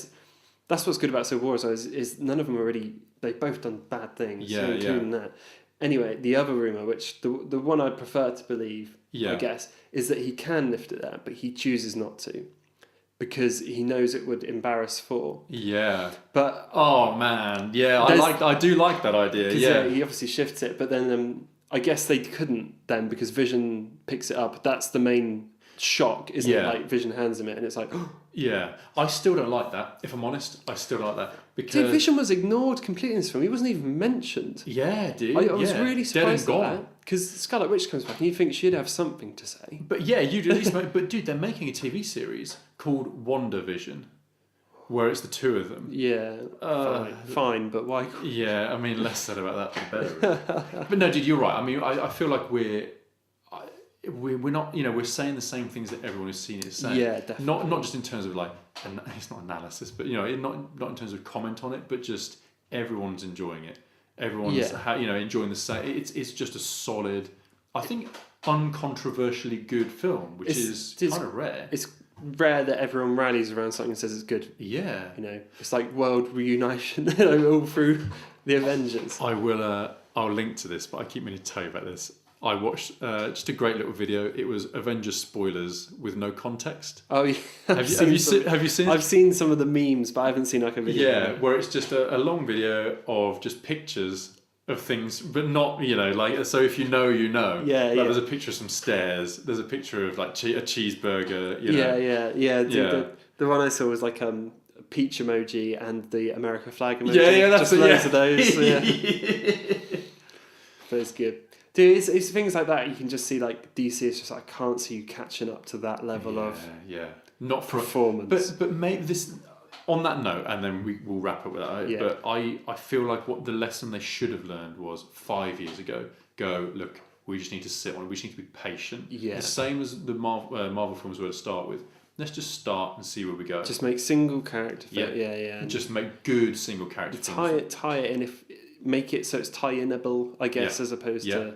That's what's good about Civil War is none of them are really, they've both done bad things, including that. Anyway, the other rumour, which the one I'd prefer to believe, Yeah. I guess, is that he can lift it there, but he chooses not to. Because he knows it would embarrass Thor. Yeah. But Oh man, yeah, I do like that idea. Yeah. he obviously shifts it, but then I guess they couldn't then because Vision picks it up. That's the main shock, isn't it? Yeah. Like Vision hands him it, and it's like, Yeah, I still don't like that. If I'm honest, I still don't like that because dude, Vision was ignored completely in this film. He wasn't even mentioned. Yeah, dude. I was really surprised Dead and at gone. that because Scarlet Witch comes back, and you think she'd have something to say. But yeah, you'd at least make, but dude, they're making a TV series called WandaVision, where it's the two of them. Yeah, fine, but why? Yeah, I mean, less said about that, the better. Really. But no, dude, you're right. I mean, I feel like we're not, we're saying the same things that everyone has seen it saying. Yeah, definitely. Not just in terms of like, it's not analysis, but not in terms of comment on it, but just everyone's enjoying it. Everyone's enjoying the same. It's just a solid, I think, uncontroversially good film, which is kind of rare. It's rare that everyone rallies around something and says it's good. Yeah, it's like world reunition, all through the Avengers. I'll link to this, but I keep meaning to tell you about this. I watched just a great little video. It was Avengers spoilers with no context. Oh, yeah. Have you seen? I've seen some of the memes, but I haven't seen like a video. Yeah, where it's just a long video of just pictures of things, but not like, so if you know. Yeah, like, there's a picture of some stairs. There's a picture of like a cheeseburger. Yeah. The one I saw was like a peach emoji and the America flag emoji. Yeah, that's just loads of those. Yeah. But it's good. Dude, it's things like that you can just see, like DC is just like, I can't see you catching up to that level of not performance. But maybe this, on that note, and then we'll wrap up with that. Yeah. But I feel like what the lesson they should have learned was 5 years ago. Look, we just need to sit on it. We just need to be patient. Yeah. The same as the Marvel films were to start with. Let's just start and see where we go. Just make single character. Yeah. Just make good single character films. Tie it in, make it so it's tie-inable, I guess, as opposed to...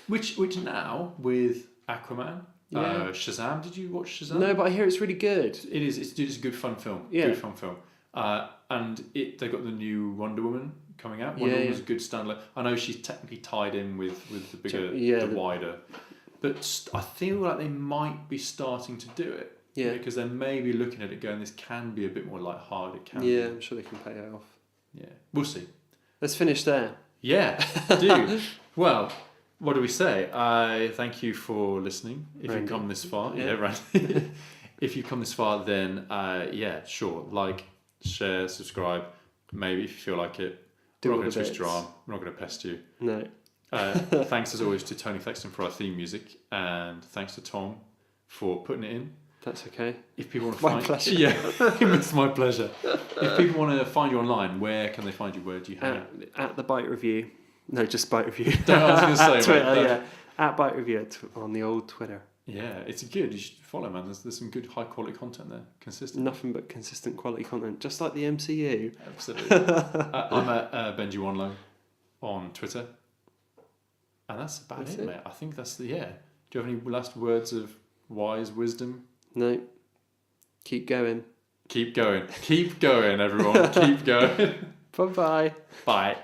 Which now, with Aquaman, Shazam, did you watch Shazam? No, but I hear it's really good. It is. It's a good fun film. Yeah. Good fun film. And they got the new Wonder Woman coming out. Wonder Woman's a good standalone. I know she's technically tied in with the bigger, the wider. But I feel like they might be starting to do it. Yeah. Because they're maybe looking at it going, this can be a bit more light-hearted. It can I'm sure they can pay it off. Yeah. We'll see. Let's finish there. Yeah, dude. Well, what do we say? I thank you for listening. If you've come this far, if you've come this far, then sure, like, share, subscribe. Maybe if you feel like it. We're not going to twist your arm. We're not going to pest you. No. Thanks as always to Tony Thaxton for our theme music, and thanks to Tom for putting it in. That's okay. If people want to My pleasure. Yeah, it's my pleasure. If people want to find you online, where can they find you? Where do you hang out? At the Bite Review. No, just Bite Review. I was going to say, at Twitter, at Bite Review on the old Twitter. Yeah, it's good. You should follow, man. There's some good high quality content there. Consistent. Nothing but consistent quality content, just like the MCU. Absolutely. I'm at Benji Wanlow on Twitter, and that's about it, mate. I think that's the Do you have any last words of wise wisdom? No. Keep going. Keep going. Keep going, everyone. Keep going. Bye-bye. Bye.